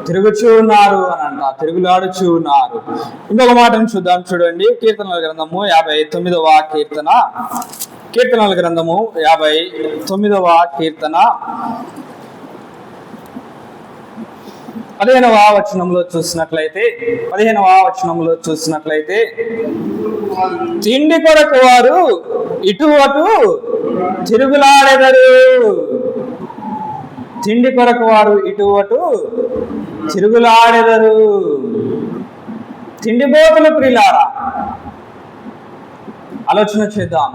తిరుగుచూ ఉన్నారు అని అంట, తిరుగులాడుచూ ఉన్నారు. ఇంకొక మాటను చూద్దాం, చూడండి. కీర్తనల గ్రంథము 59వ కీర్తన. కీర్తనల గ్రంథము 59వ కీర్తన 15వ వచనంలో చూసినట్లయితే తిండి కొరకు వారు ఇటు అటు తిరుగులాడెదరు. తిండి కొరకు వారు ఇటు అటు తిరుగులాడెదరు. తిండిబోతులు ప్రియులారా. ఆలోచన చేద్దాం.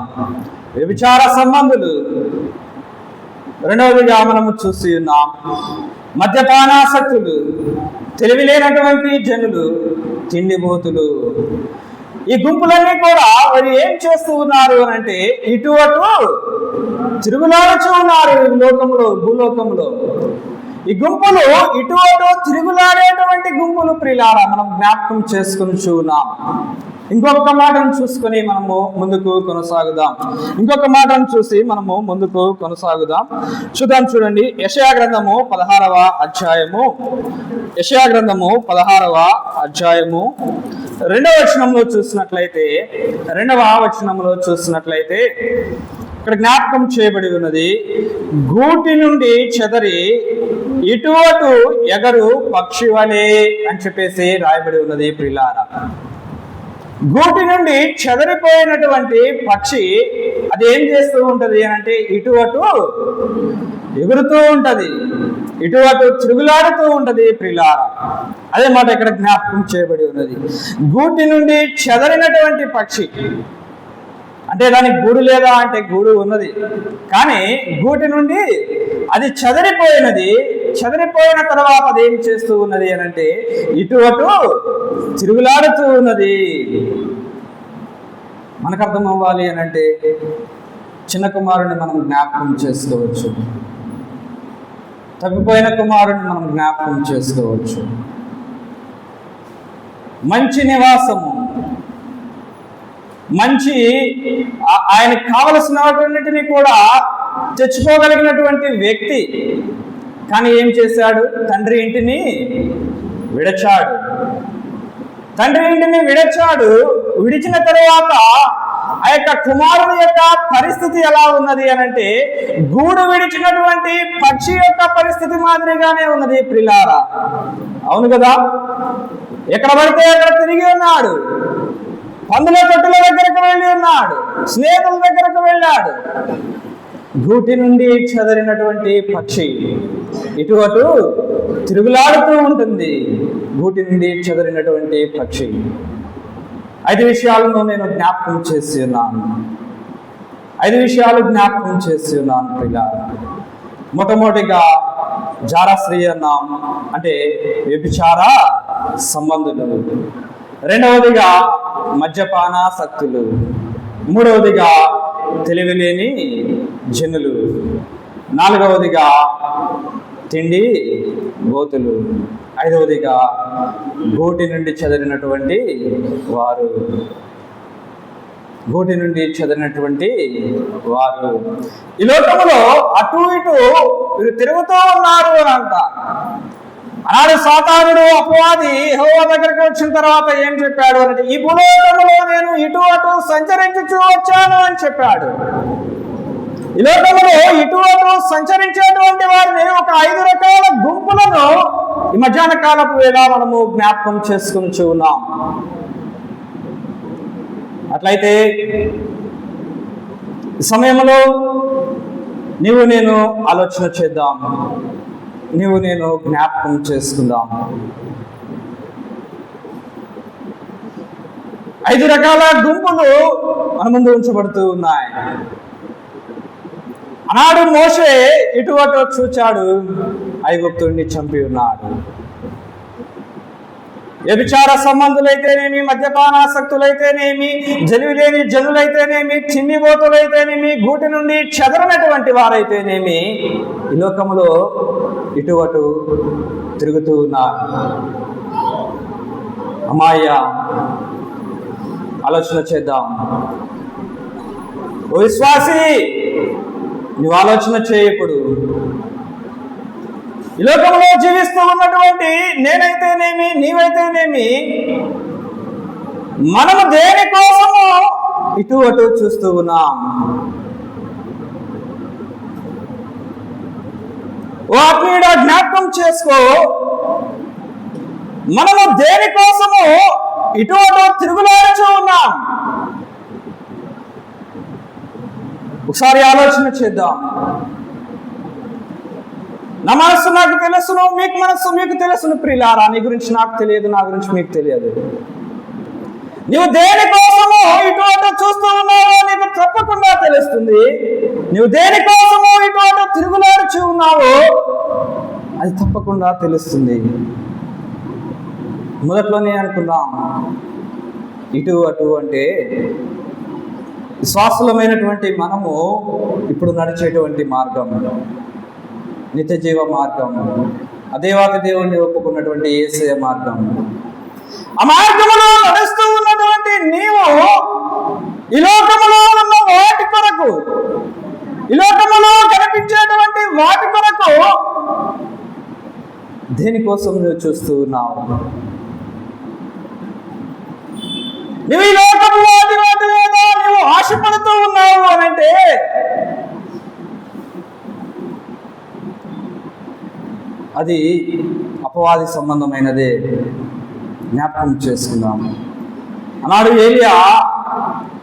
వ్యభిచార సంబంధులు. రెండవదిగా మనము చూసి ఉన్నాం మద్యపానాసక్తులు, తెలివి లేనటువంటి జనులు, తిండిబోతులు. ఈ గుంపులన్నీ కూడా వారు ఏం చేస్తూ ఉన్నారు అని అంటే ఇటు అటు తిరుగులాడుచూ ఉన్నారు ఈ లోకంలో, భూలోకంలో. ఈ గుంపులు ఇటు అటు తిరుగులాడేటువంటి గుంపులు ప్రియులారా మనం జ్ఞాపకం చేసుకుని చూన్నాం. ఇంకొక మాటను చూసుకొని మనము ముందుకు కొనసాగుదాం. చూద్దాం, చూడండి. యెషయా గ్రంథము 16వ అధ్యాయము. 2వ వచనంలో చూసినట్లయితే ఇక్కడ జ్ఞాపకం చేయబడి ఉన్నది, గూటి నుండి చెదరి ఇటు అటు ఎగరు పక్షి వలె అని చెప్పేసి రాయబడి ఉన్నది ప్రియులారా. గూటి నుండి చెదరిపోయినటువంటి పక్షి అది ఏం చేస్తూ ఉంటది అని అంటే ఇటు అటు ఎగురుతూ ఉంటది, ఇటు అటు తిరుగులాడుతూ ఉంటది ప్రియులారా. అదే మాట ఇక్కడ జ్ఞాపకం చేయబడి ఉన్నది. గూటి నుండి చెదరినటువంటి పక్షి అంటే దానికి గూడు లేదా అంటే గూడు ఉన్నది, కానీ గూటి నుండి అది చెదరిపోయినది. చెదరిపోయిన తర్వాత అది ఏం చేస్తూ ఉన్నది అని అంటే ఇటు అటు తిరుగులాడుతూ ఉన్నది. మనకు అర్థం అవ్వాలి అని అంటే చిన్న కుమారుని మనం జ్ఞాపకం చేసుకోవచ్చు, తప్పిపోయిన కుమారుని మనం జ్ఞాపకం చేసుకోవచ్చు. మంచి నివాసము, మంచి ఆయనకు కావలసినటువంటిని కూడా తెచ్చుకోగలిగినటువంటి వ్యక్తి, కానీ ఏం చేశాడు? తండ్రి ఇంటిని విడచాడు. తండ్రి ఇంటిని విడచాడు. విడిచిన తరువాత ఆ యొక్క కుమారుని యొక్క పరిస్థితి ఎలా ఉన్నది అని అంటే గూడు విడిచినటువంటి పక్షి యొక్క పరిస్థితి మాదిరిగానే ఉన్నది ప్రిలారా. అవును కదా? ఎక్కడ పడితే అక్కడ తిరిగి ఉన్నాడు. పందుల తొట్టుల దగ్గరకు వెళ్ళి ఉన్నాడు, స్నేహితుల దగ్గరకు వెళ్ళాడు. గూటి నుండి చెదరినటువంటి పక్షి ఇటు అటు తిరుగులాడుతూ ఉంటుంది. గూటి నుండి చెదరినటువంటి పక్షి. 5 విషయాలను నేను జ్ఞాపకం చేసి ఉన్నాను. 5 విషయాలు జ్ఞాపకం చేసి ఉన్నాను పిల్లలు. మొట్టమొదటిగా జారస్త్రీయన్నాం అంటే వ్యభిచార సంబంధులు. రెండవదిగా మద్యపానాసక్తులు. మూడవదిగా తెలివిలేని జనులు. నాలుగవదిగా తిండి బోతులు. ఐదవదిగా గూటి నుండి చెదరినటువంటి వారు. గూటి నుండి చెదరినటువంటి వారు ఈ లోకములో అటు ఇటు వీరు తిరుగుతూ ఉన్నారు అని అంట. ఆనాడు సాతానుడు అపవాది యెహోవా దగ్గరికి వచ్చిన తర్వాత ఏం చెప్పాడు అంటే ఈ భూలోకములో నేను ఇటు అటు సంచరించుచూ వచ్చాను అని చెప్పాడు. ఈ లోకంలో ఇటు అటు సంచరించేటువంటి వారిని ఒక 5 రకాల గుంపులను ఈ మధ్యాహ్న కాలపు వేళ మనము జ్ఞాపకం చేసుకుంటూ ఉన్నాం. అట్లయితే ఈ సమయంలో నీవు నేను ఆలోచన చేద్దాం, నీవు నేను జ్ఞాపకం చేసుకుందాం. 5 రకాల గుంపులు మన ముందు ఉంచబడుతూ ఉన్నాయి. ఆనాడు మోషే ఇటు అటు చూచాడు, ఐగుప్తుడిని చంపి ఉన్నాడు. వ్యభిచార సంబంధులైతేనేమి, మద్యపానాసక్తులైతేనేమి, జలివిలేని జనులైతేనేమి, చిన్నిబోతులైతేనేమి, గూటి నుండి చెదరనటువంటి వారైతేనేమి ఈ లోకములో ఇటు అటు తిరుగుతూ ఉన్నారు. అమ్మాయ్య ఆలోచన చేద్దాం. ఓ విశ్వాసి, నువ్వు ఆలోచన చేయప్పుడు ఈ లోకంలో జీవిస్తూ ఉన్నటువంటి నేనైతేనేమి, నీవైతేనేమి, మనము దేనికోసము ఇటు అటు చూస్తూ ఉన్నాం? ఓ ఆత్మీయుడ, జ్ఞాపకం చేసుకో, మనము దేనికోసము ఇటు అటు తిరుగులాడుతూ ఉన్నాం? ఒకసారి ఆలోచన చేద్దాం. నా మనస్సు నాకు తెలుసును, మీకు మనస్సు మీకు తెలుసును ప్రియులారా. నీ గురించి నాకు తెలియదు, నా గురించి మీకు తెలియదు. నువ్వు దేనికోసము ఇటు అటు చూస్తూ ఉన్నావో నీకు తప్పకుండా తెలుస్తుంది. నువ్వు దేనికోసము ఇటు అటు తిరుగులాడుచూ ఉన్నావో అది తప్పకుండా తెలుస్తుంది. మొదట్లోనే అనుకున్నాం, ఇటు అటు అంటే విశ్వాసులమైనటువంటి మనము ఇప్పుడు నడిచేటువంటి మార్గం నిత్య జీవ మార్గం, అదేవాతి దేవుణ్ణి ఒప్పుకున్నటువంటి యేసయ్య మార్గం. ఆ మార్గములో నడుస్తూ ఉన్నటువంటి నీవు ఈ లోకములో ఉన్న వాటి కొరకు, ఈ లోకములో కనిపించేటువంటి వాటి కొరకు దేనికోసం నువ్వు చూస్తూ ఉన్నావు? నువ్వు ఈ లోకంలో వాటి మీద నువ్వు ఆశపడుతూ ఉన్నావు అనంటే అది అపవాది సంబంధమైనదే. జ్ఞాపకం చేసుకుందాం. అన్నాడు ఏలియా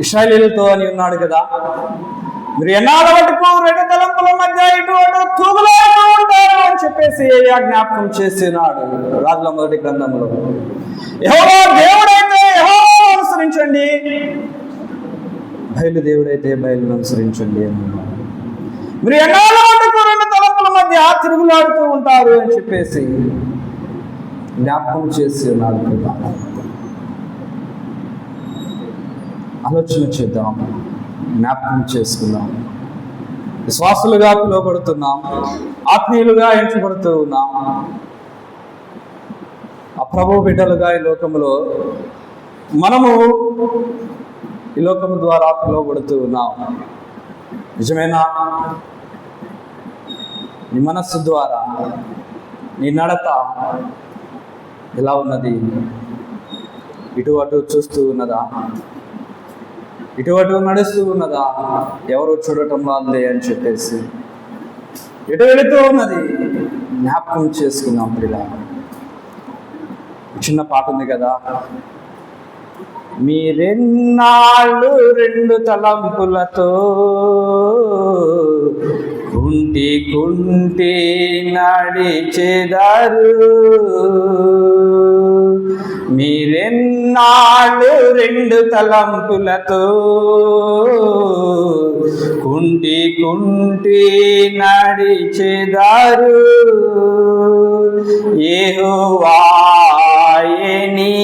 ఇశ్రాయేలీయులతో అని ఉన్నాడు కదా, మీరు ఎన్నాళ్ళ మటుకు 2 తలంపుల మధ్య ఇటు అటు తూగులాడుతూ ఉంటారు అని చెప్పేసి ఏలియా జ్ఞాపకం చేస్తున్నాడు రాజుల మొదటి గ్రంథంలో. యెహోవా దేవుడైతే యెహోవాను అనుసరించండి, బయలుదేవుడైతే బయలును అనుసరించండి అని అన్నాడు. మీరు ఎన్నాళ్ళ వరకు రెండు తలంపుల మధ్య తిరుగులాడుతూ ఉంటారు అని చెప్పేసి జ్ఞాపకం చేసి ఉన్నాడు. ఆలోచన చేద్దాం, జ్ఞాపకం చేసుకుందాం. విశ్వాసులుగా పిలువబడుతున్నాం, ఆత్మీయులుగా ఎంచబడుతూ ఉన్నాం. ఆ ప్రభు బిడ్డలుగా ఈ లోకములో మనము ఈ లోకము ద్వారా పిలువబడుతూ ఉన్నాం. నిజమేనా? నీ మనస్సు ద్వారా నీ నడత ఎలా ఉన్నది? ఇటు అటు చూస్తూ ఉన్నదా? ఇటు అటు నడుస్తూ ఉన్నదా? ఎవరు చూడటం వాళ్ళే అని చెప్పేసి ఎటు వెళుతూ ఉన్నది? జ్ఞాపకం చేసుకున్నాం. ఇలా చిన్న పాట ఉంది కదా, మీరెన్నాళ్ళు రెండు తలంపులతో కుంటి కుంటి నడిచెదారు, మీరెన్నాళ్ళు రెండు తలంపులతో కుంటి కుంటి నడిచెదారు, యెహోవాయే నీ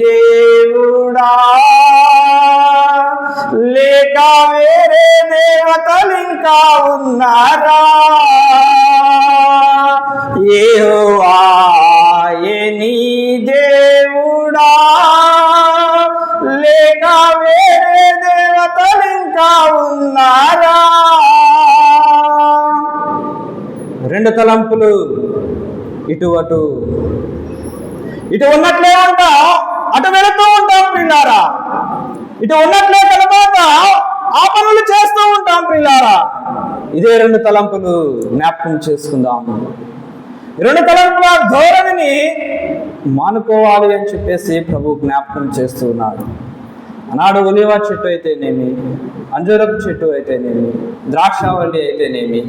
దేవుడా లేక వేరే దేవతలింకా ఉన్నారా? యెహోవాయే నీ దేవుడా లేక వేరే దేవతలింకా ఉన్నారా? రెండు తలంపులు ఇటు అటు ఇటు ఉన్నట్లే ఉంటాం, అటు వెళుతూ ఉంటాం ప్రియులారా. ఇటు ఉన్నట్లే తర్వాత ఆ పనులు చేస్తూ ఉంటాం ప్రియులారా. ఇదే రెండు తలంపులు జ్ఞాపకం చేసుకుందాం. రెండు తలంపుల ధోరణిని మానుకోవాలి అని చెప్పేసి ప్రభు జ్ఞాపకం చేస్తూ ఉన్నాడు. ఆనాడు ఒలివ చెట్టు అయితేనేమి, అంజూరపు చెట్టు అయితేనేమి, ద్రాక్షావళి అయితేనేమి,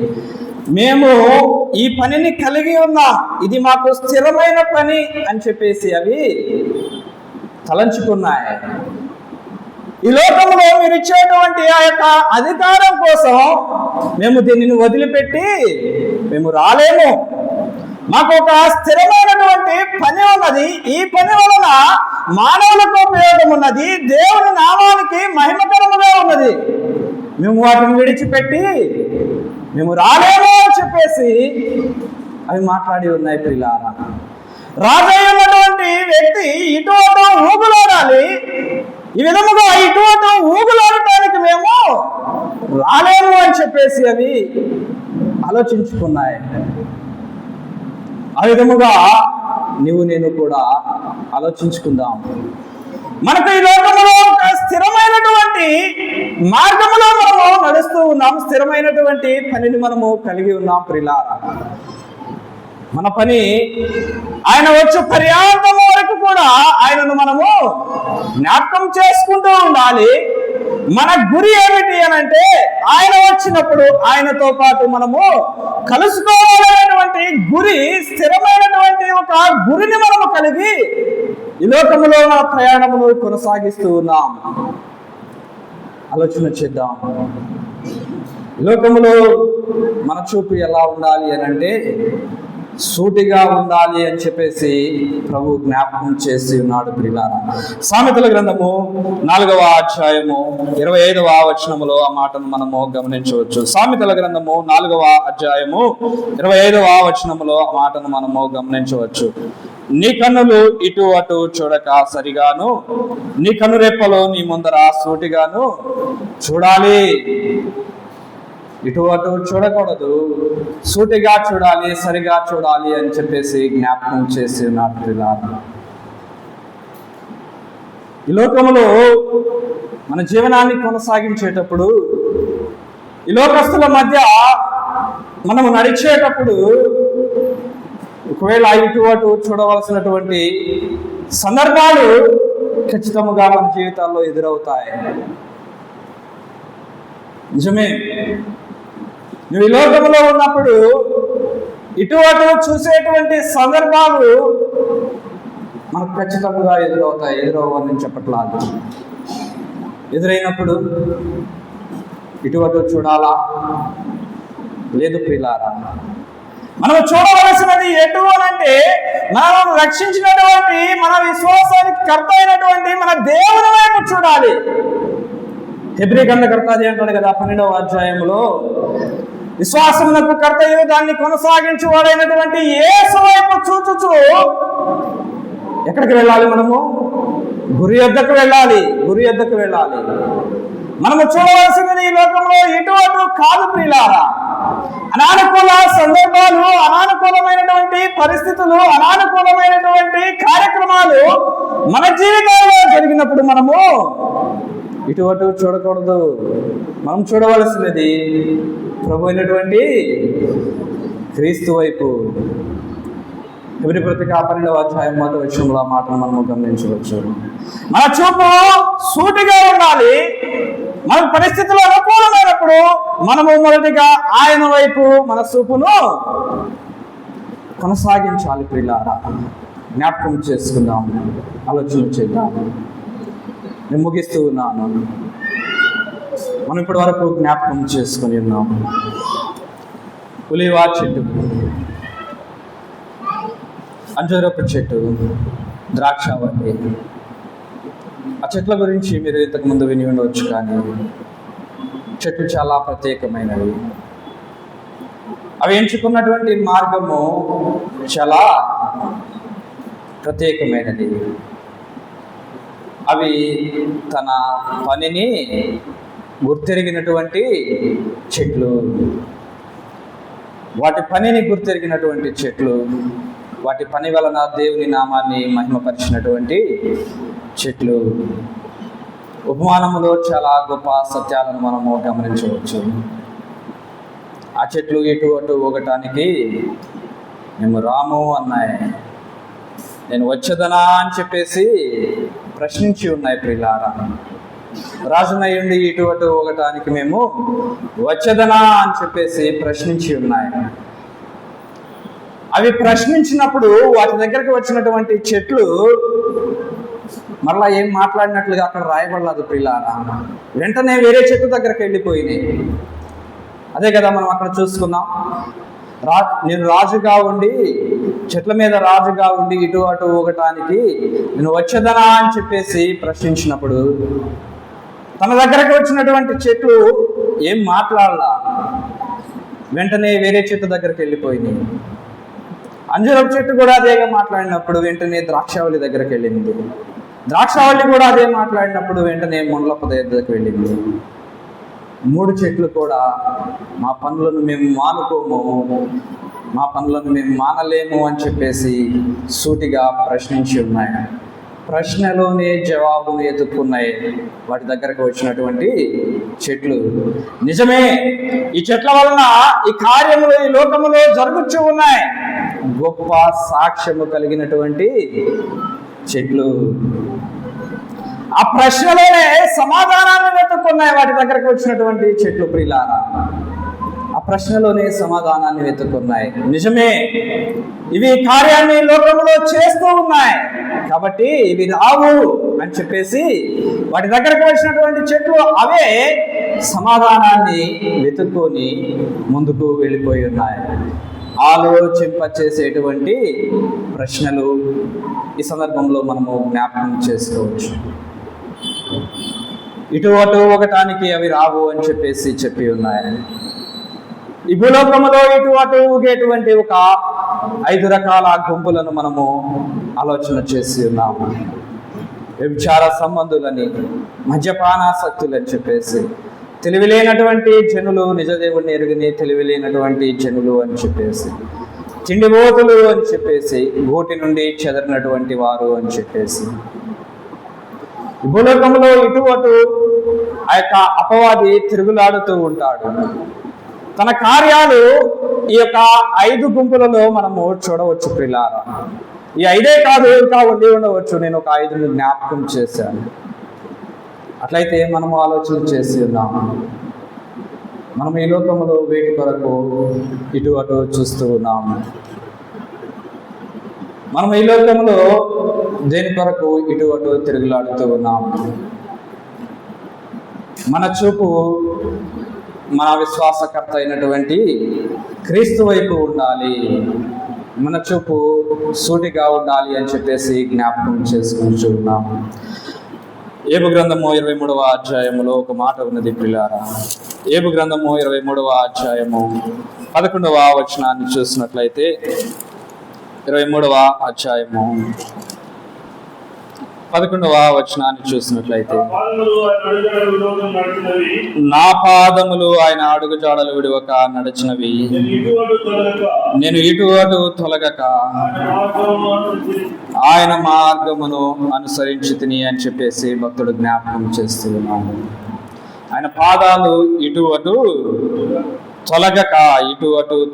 మేము ఈ పనిని కలిగి ఉన్నాం, ఇది మాకు స్థిరమైన పని అని చెప్పేసి అవి తలంచుకున్నాయి. ఈ లోకంలో మీరు ఇచ్చేటువంటి ఆ యొక్క అధికారం కోసం మేము దీనిని వదిలిపెట్టి మేము రాలేము. మాకు ఒక స్థిరమైనటువంటి పని ఉన్నది. ఈ పని వలన మానవులకు ఉపయోగం ఉన్నది, దేవుని నామానికి మహిమకరముగా ఉన్నది. మేము వాటిని విడిచిపెట్టి మేము రాలేము అని చెప్పేసి అవి మాట్లాడి ఉన్నాయి ప్రియులారా. రాజయ్య ఉన్నటువంటి వ్యక్తి ఇటు అటు ఊగులాడాలి. ఈ విధముగా ఇటు అటు ఊగులాడటానికి మేము రాలేము అని చెప్పేసి అవి ఆలోచించుకున్నాయి. ఆ విధముగా నీవు నేను కూడా ఆలోచించుకుందాం. మనకు ఈ లోకంలో ఒక స్థిరమైనటువంటి మార్గంలో మనము నడుస్తూ ఉన్నాం, స్థిరమైనటువంటి పనిని మనము కలిగి ఉన్నాం ప్రియులారా. మన పని ఆయన వచ్చే పర్యాంతం వరకు కూడా ఆయనను మనము జ్ఞాపకం చేసుకుంటూ ఉండాలి. మన గురి ఏమిటి అని అంటే ఆయన వచ్చినప్పుడు ఆయనతో పాటు మనము కలుసుకోవాలనేటువంటి గురి, స్థిరమైనటువంటి ఒక గురిని మనము కలిగి ఈ లోకములో మన ప్రయాణమును కొనసాగిస్తూ ఉన్నాం. ఆలోచన చేద్దాం. ఈ లోకములో మన చూపు ఎలా ఉండాలి అని అంటే సూటిగా ఉండాలి అని చెప్పేసి ప్రభు జ్ఞాపకం చేసి ఉన్నాడు ప్రియులారా. సామెతల గ్రంథము 4వ అధ్యాయము 25వ వచనములో ఆ మాటను మనము గమనించవచ్చు. సామెతల గ్రంథము 4వ అధ్యాయము 25వ వచనములో ఆ మాటను మనము గమనించవచ్చు. నీ కన్నులు ఇటు అటు చూడక సరిగాను, నీ కనురెప్పలు నీ ముందర సూటిగాను చూడాలి. ఇటు అటు చూడకూడదు, సూటిగా చూడాలి, సరిగా చూడాలి అని చెప్పేసి జ్ఞాపకం చేసి ఉన్నాడు ప్రియులారా. ఈ లోకంలో మన జీవనాన్ని కొనసాగించేటప్పుడు, ఈ లోకస్తుల మధ్య మనము నడిచేటప్పుడు ఒకవేళ ఇటు అటు చూడవలసినటువంటి సందర్భాలు ఖచ్చితంగా మన జీవితాల్లో ఎదురవుతాయి. నిజమే, నువ్వు ఈ లోకంలో ఉన్నప్పుడు ఇటు అటు చూసేటువంటి సందర్భాలు మనకు ఖచ్చితంగా ఎదురవుతాయి. ఎదురవ్వని చెప్పట్లేదు. ఎదురైనప్పుడు ఇటు అటు చూడాలా? లేదు ప్రియులారా. మనం చూడవలసినది ఎటు అనంటే, మనం రక్షించినటువంటి, మన విశ్వాసానికి కర్త అయినటువంటి మన దేవుని వైపు చూడాలి. హెబ్రీ గ్రంథకర్త అది అంటాడు కదా 12వ అధ్యాయంలో, విశ్వాసమునకు కర్తయు దాన్ని కొనసాగించువాడైనటువంటి యేసు వైపు చూచుచు ఎక్కడికి వెళ్ళాలి? మనము గురి యొద్దకు వెళ్ళాలి. గురి యొద్దకు వెళ్ళాలి. మనము చూడవలసినది ఈ లోకంలో ఇటు అటు కాదు ప్రియులారా. అనానుకూల సందర్భాలు, అనానుకూలమైనటువంటి పరిస్థితులు, అనానుకూలమైనటువంటి కార్యక్రమాలు మన జీవితాల్లో జరిగినప్పుడు మనము ఇటు అటు చూడకూడదు. మనం చూడవలసినది ప్రభు అయినటువంటి క్రీస్తు వైపు. హెబ్రీ పత్రిక 12వ అధ్యాయం 1వ వచనంలో ఆ మాటను మనము గమనించవచ్చు. మన చూపు సూటిగా ఉండాలి. మన పరిస్థితులు అనుకూలమైనప్పుడు మనము మొదటిగా ఆయన వైపు మన చూపును కొనసాగించాలి ప్రియులారా. జ్ఞాపకం చేసుకుందాం, ఆలోచన చేద్దాం. నేను ముగిస్తూ ఉన్నాను. మనం ఇప్పటి వరకు జ్ఞాపకం చేసుకుని ఉన్నాం. ఉలివా చెట్టు, అంజూరపు చెట్టు, ద్రాక్షావల్లి. ఆ చెట్ల గురించి మీరు ఇంతకుముందు విని ఉండవచ్చు, కానీ చెట్లు చాలా ప్రత్యేకమైనవి. అవి ఎంచుకున్నటువంటి మార్గము చాలా ప్రత్యేకమైనది. అవి తన పనిని గుర్తెరిగినటువంటి చెట్లు, వాటి పనిని గుర్తెరిగినటువంటి చెట్లు, వాటి పని వలన దేవుని నామాన్ని మహిమపరిచినటువంటి చెట్లు. ఉపమానములో చాలా గొప్ప సత్యాలను మనము గమనించవచ్చు. ఆ చెట్లు ఇటు అటు ఊగటానికి మేము రాము అన్నాయి. నేను వచ్చేదనా అని చెప్పేసి ప్రశ్నించి ఉన్నాయి ప్రియులారా. రాజునయ్యుండి ఇటు అటు ఊగటానికి మేము వచ్చేదనా అని చెప్పేసి ప్రశ్నించి ఉన్నాయి. అవి ప్రశ్నించినప్పుడు వాటి దగ్గరికి వచ్చినటువంటి చెట్లు మరలా ఏం మాట్లాడినట్లుగా అక్కడ రాయబడలేదు ప్రియులారా. వెంటనే వేరే చెట్టు దగ్గరికి వెళ్ళిపోయినాయి. అదే కదా మనం అక్కడ చూసుకున్నాం. నేను రాజుగా ఉండి, చెట్ల మీద రాజుగా ఉండి ఇటు అటు ఊగటానికి నేను వచ్చేదనా అని చెప్పేసి ప్రశ్నించినప్పుడు తన దగ్గరకు వచ్చినటువంటి చెట్లు ఏం మాట్లాడలా, వెంటనే వేరే చెట్టు దగ్గరికి వెళ్ళిపోయినాయి. అంజూరపు చెట్టు కూడా అదేగా మాట్లాడినప్పుడు వెంటనే ద్రాక్షావళి దగ్గరికి వెళ్ళింది. ద్రాక్షావళి కూడా అదే మాట్లాడినప్పుడు వెంటనే ముండ్లప దగ్గరికి వెళ్ళింది. 3 చెట్లు కూడా మా పనులను మేము మానుకోము, మా పనులను మేము మానలేము అని చెప్పేసి సూటిగా ప్రశ్నించి ఉన్నాయి. ప్రశ్నలోనే జవాబును ఎదుర్కొన్నాయి వాటి దగ్గరకు వచ్చినటువంటి చెట్లు. నిజమే, ఈ చెట్ల వలన ఈ కార్యములు ఈ లోకములో జరుగుతూ ఉన్నాయి. గొప్ప సాక్ష్యము కలిగినటువంటి చెట్లు. ఆ ప్రశ్నలోనే సమాధానాన్ని వెతుక్కున్నాయి వాటి దగ్గరకు వచ్చినటువంటి చెట్లు ప్రియులారా. ఆ ప్రశ్నలోనే సమాధానాన్ని వెతుక్కున్నాయి. నిజమే, ఇవి కార్యాన్ని లోకంలో చేస్తూ ఉన్నాయి కాబట్టి ఇవి రావు అని చెప్పేసి వాటి దగ్గరకు వచ్చినటువంటి చెట్లు అవే సమాధానాన్ని వెతుక్కొని ముందుకు వెళ్ళిపోయి ఉన్నాయి. ఆలోచింపచేసేటువంటి ప్రశ్నలు ఈ సందర్భంలో మనము జ్ఞాపకం చేసుకోవచ్చు. ఇటు అటు ఒకటానికి అవి రావు అని చెప్పేసి చెప్పి ఉన్నాయి. ఈ భూలోకములో ఇటు అటు ఊగేటువంటి ఒక 5 రకాల గుంపులను మనము ఆలోచన చేసి ఉన్నాము. వ్యభిచార సంబంధులని, మద్యపానాసక్తులని చెప్పేసి, తెలివిలేనటువంటి జనులు, నిజదేవుడిని ఎరుగని తెలివిలేనటువంటి జనులు అని చెప్పేసి, తిండిబోతులు అని చెప్పేసి, గూటి నుండి చెదరినటువంటి వారు అని చెప్పేసి, భూలోకంలో ఇటు అటు ఆ యొక్క అపవాది తిరుగులాడుతూ ఉంటాడు. తన కార్యాలు ఈ యొక్క 5 గుంపులలో మనము చూడవచ్చు ప్రియులారా. ఈ 5 కాదు, ఇంకా ఉండి ఉండవచ్చు. నేను ఒక 5ని జ్ఞాపకం చేశాను. అట్లయితే మనము ఆలోచన చేసి ఉన్నాము. మనం ఈ లోకంలో వేటి కొరకు ఇటు అటు చూస్తూ ఉన్నాము. మనం ఈ లోకంలో దేని కొరకు ఇటు అటు తిరుగులాడుతూ ఉన్నాము. మన చూపు మన విశ్వాసకర్త అయినటువంటి క్రీస్తు వైపు ఉండాలి. మన చూపు సూటిగా ఉండాలి అని చెప్పేసి జ్ఞాపకం చేసుకుని చూద్దాం. ఏబు గ్రంథము 23వ అధ్యాయములో ఒక మాట ఉన్నది ప్రియులారా. ఏబు గ్రంథము 23వ అధ్యాయము 11వ వచనాన్ని చూసినట్లయితే 23వ అధ్యాయము 11వ వచనాన్ని చూసినట్లయితే, నా పాదములు ఆయన అడుగుజాడలు విడువక నడిచినవి, నేను ఇటు అటు తొలగక ఆయన మార్గమును అనుసరించి తిని అని చెప్పేసి భక్తుడు జ్ఞాపకం చేస్తూ ఉన్నాము. ఆయన పాదాలు ఇటు అటు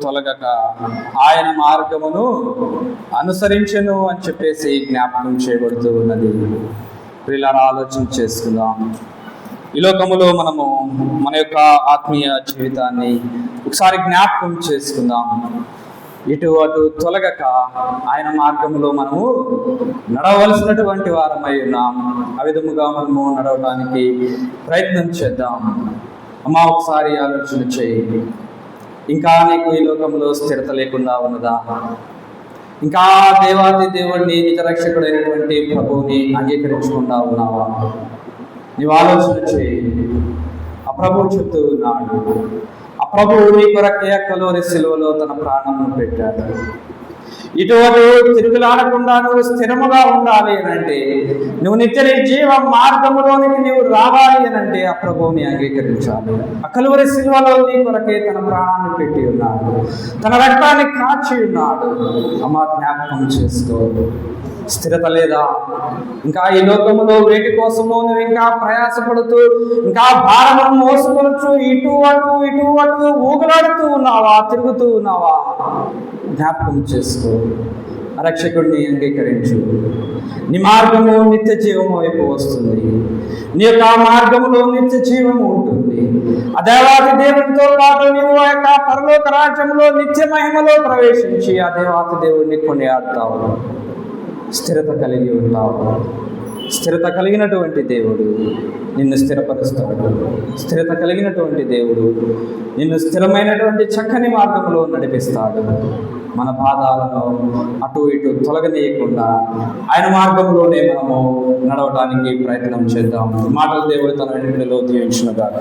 తొలగక ఆయన మార్గమును అనుసరించెను అని చెప్పేసి జ్ఞాపకం చేయబడుతూ ఉన్నది. ప్రియులారా, ఆలోచన చేసుకుందాం. ఈ లోకములో మనము మన యొక్క ఆత్మీయ జీవితాన్ని ఒకసారి జ్ఞాపకం చేసుకుందాం. ఇటు అటు తొలగక ఆయన మార్గంలో మనము నడవలసినటువంటి వారమై ఉన్నాం. ఆ విధముగా మనము నడవడానికి ప్రయత్నం చేద్దాం. అమ్మా, ఒకసారి ఆలోచన చేయి. ఇంకా నీకు ఈ లోకంలో స్థిరత లేకుండా ఉన్నదా? ఇంకా దేవాది దేవుడిని నిజ రక్షకుడైనటువంటి ప్రభువుని అంగీకరించకుండా ఉన్నావా? నీవు ఆలోచన చేయి. ఆ ప్రభువు చెప్తూ ఉన్నాడు, ఆ ప్రభువు నీ కొరకే కలువరి సిలువలో తన ప్రాణమును పెట్టాడు. ఇటువంటి తిరుగులాడకుండా నువ్వు స్థిరముగా ఉండాలి అనంటే, నువ్వు నిత్య జీవ మార్గములోనికి నీవు రావాలి అనంటే ఆ ప్రభువుని అంగీకరించాలి. ఆ కలువరి సిలువలో నీ కొరకే తన ప్రాణాన్ని పెట్టి ఉన్నాడు, తన రక్తాన్ని కాచి ఉన్నాడు. అమ్మా, జ్ఞాపకం చేసుకో. స్థిరత లేదా? ఇంకా ఈ లోకములో వేటి కోసమో నువ్వు ఇంకా ప్రయాసపడుతూ ఇంకా భారమును మోసుకొనుచు ఇటు అటు ఊగలాడుతూ ఉన్నావా? తిరుగుతూ ఉన్నావా? జ్ఞాపకం చేసుకో. రక్షకుడిని అంగీకరించు. నీ మార్గము నిత్య జీవము వైపు వస్తుంది. నీ యొక్క మార్గములో నిత్య జీవము ఉంటుంది. ఆ దేవాది దేవునితో పాటు నీవు ఆ యొక్క పరలోక రాజ్యంలో నిత్య మహిమలో ప్రవేశించి ఆ దేవాది దేవుడిని కొనియాడతావు. స్థిరత కలిగి ఉంటావు. స్థిరత కలిగినటువంటి దేవుడు నిన్ను స్థిరపరుస్తాడు. స్థిరత కలిగినటువంటి దేవుడు నిన్ను స్థిరమైనటువంటి చక్కని మార్గంలో నడిపిస్తాడు. మన పాదాలను అటు ఇటు తొలగనీయకుండా ఆయన మార్గంలోనే మనము నడవడానికి ప్రయత్నం చేద్దాం. మాటలు దేవుడు తన వెనుకలో దీవించును గాక.